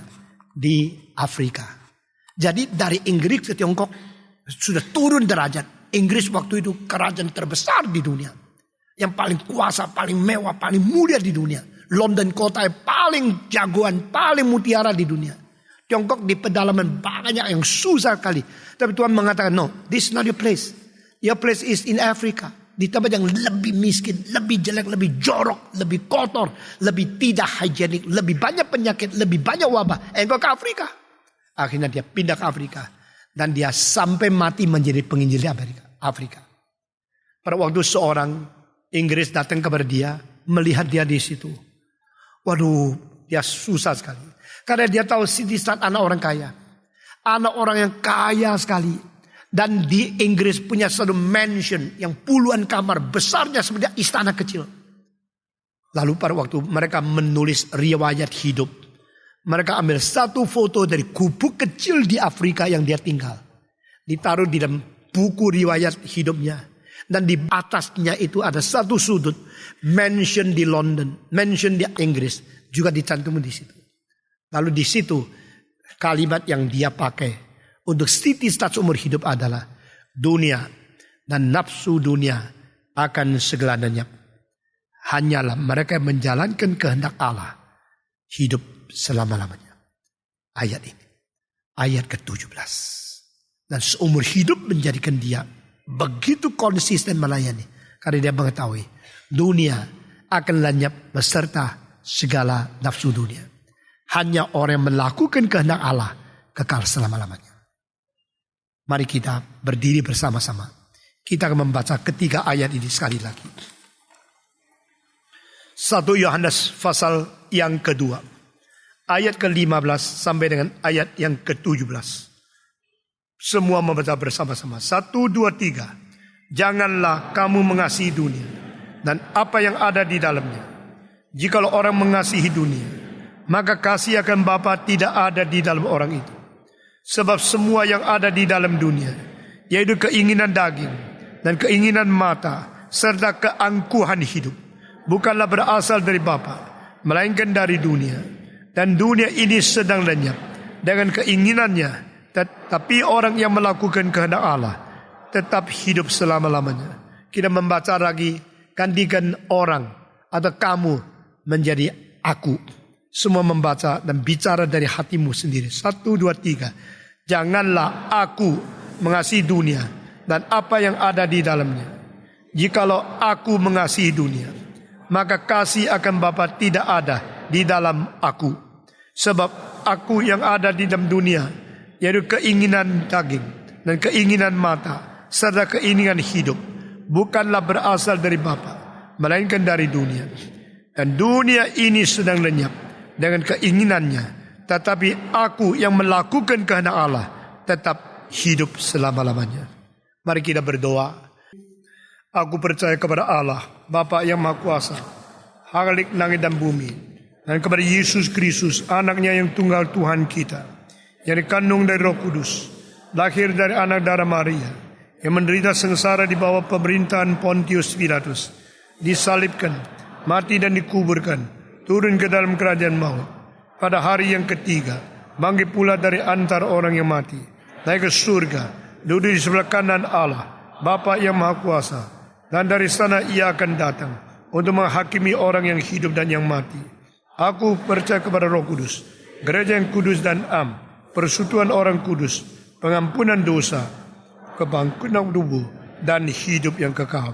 Di Afrika. Jadi dari Inggris ke Tiongkok sudah turun derajat. Inggris waktu itu kerajaan terbesar di dunia. Yang paling kuasa, paling mewah, paling mulia di dunia. London kota yang paling jagoan, paling mutiara di dunia. Tiongkok di pedalaman banyak yang susah kali. Tapi Tuhan mengatakan, no, this is not your place. Your place is in Africa. Di tempat yang lebih miskin, lebih jelek, lebih jorok, lebih kotor, lebih tidak higienik, lebih banyak penyakit, lebih banyak wabah. Engkau ke Afrika. Akhirnya dia pindah ke Afrika. Dan dia sampai mati menjadi penginjil di Afrika. Pada waktu seorang Inggris datang kepada dia, melihat dia di situ. Waduh, dia susah sekali. Karena dia tahu Siti Strat anak orang kaya. Anak orang yang kaya sekali. Dan di Inggris punya satu mansion yang puluhan kamar. Besarnya seperti istana kecil. Lalu pada waktu mereka menulis riwayat hidup. Mereka ambil satu foto dari gubuk kecil di Afrika yang dia tinggal. Ditaruh di dalam buku riwayat hidupnya. Dan di atasnya itu ada satu sudut. Mansion di London. Mansion di Inggris. Juga dicantum di situ. Lalu di situ kalimat yang dia pakai untuk Siti Strat seumur hidup adalah dunia dan nafsu dunia akan segera lenyap. Hanyalah mereka yang menjalankan kehendak Allah hidup selama-lamanya. Ayat ini. Ayat ke-17. Dan seumur hidup menjadikan dia begitu konsisten melayani. Karena dia mengetahui dunia akan lenyap beserta segala nafsu dunia. Hanya orang yang melakukan kehendak Allah kekal selama-lamanya. Mari kita berdiri bersama-sama. Kita akan membaca ketiga ayat ini sekali lagi. 1 Yohanes pasal yang kedua. Ayat ke-15 sampai dengan ayat yang ke-17. Semua membaca bersama-sama. 1, 2, 3. Janganlah kamu mengasihi dunia dan apa yang ada di dalamnya. Jikalau orang mengasihi dunia, maka kasih akan Bapa tidak ada di dalam orang itu. Sebab semua yang ada di dalam dunia, yaitu keinginan daging dan keinginan mata, serta keangkuhan hidup, bukanlah berasal dari Bapa, melainkan dari dunia. Dan dunia ini sedang lenyap dengan keinginannya. Tetapi orang yang melakukan kehendak Allah tetap hidup selama-lamanya. Kita membaca lagi, gantikan orang atau kamu menjadi aku. Semua membaca dan bicara dari hatimu sendiri. 1, 2, 3. Janganlah aku mengasihi dunia dan apa yang ada di dalamnya. Jikalau aku mengasihi dunia, maka kasih akan Bapa tidak ada di dalam aku. Sebab aku yang ada di dalam dunia, yaitu keinginan daging dan keinginan mata, serta keinginan hidup, bukanlah berasal dari Bapa, melainkan dari dunia. Dan dunia ini sedang lenyap dengan keinginannya, tetapi aku yang melakukan kehendak Allah tetap hidup selama-lamanya. Mari kita berdoa. Aku percaya kepada Allah, Bapa yang Maha Kuasa, Khalik langit dan bumi, dan kepada Yesus Kristus, anaknya yang tunggal Tuhan kita, yang dikandung dari Roh Kudus, lahir dari anak darah Maria, yang menderita sengsara di bawah pemerintahan Pontius Pilatus, disalibkan, mati dan dikuburkan, turun ke dalam kerajaan maut. Pada hari yang ketiga, bangkit pula dari antara orang yang mati, naik ke surga, duduk di sebelah kanan Allah, Bapa yang Maha Kuasa. Dan dari sana ia akan datang untuk menghakimi orang yang hidup dan yang mati. Aku percaya kepada Roh Kudus, gereja yang kudus dan am, persekutuan orang kudus, pengampunan dosa, kebangkitan tubuh, dan hidup yang kekal.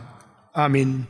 Amin.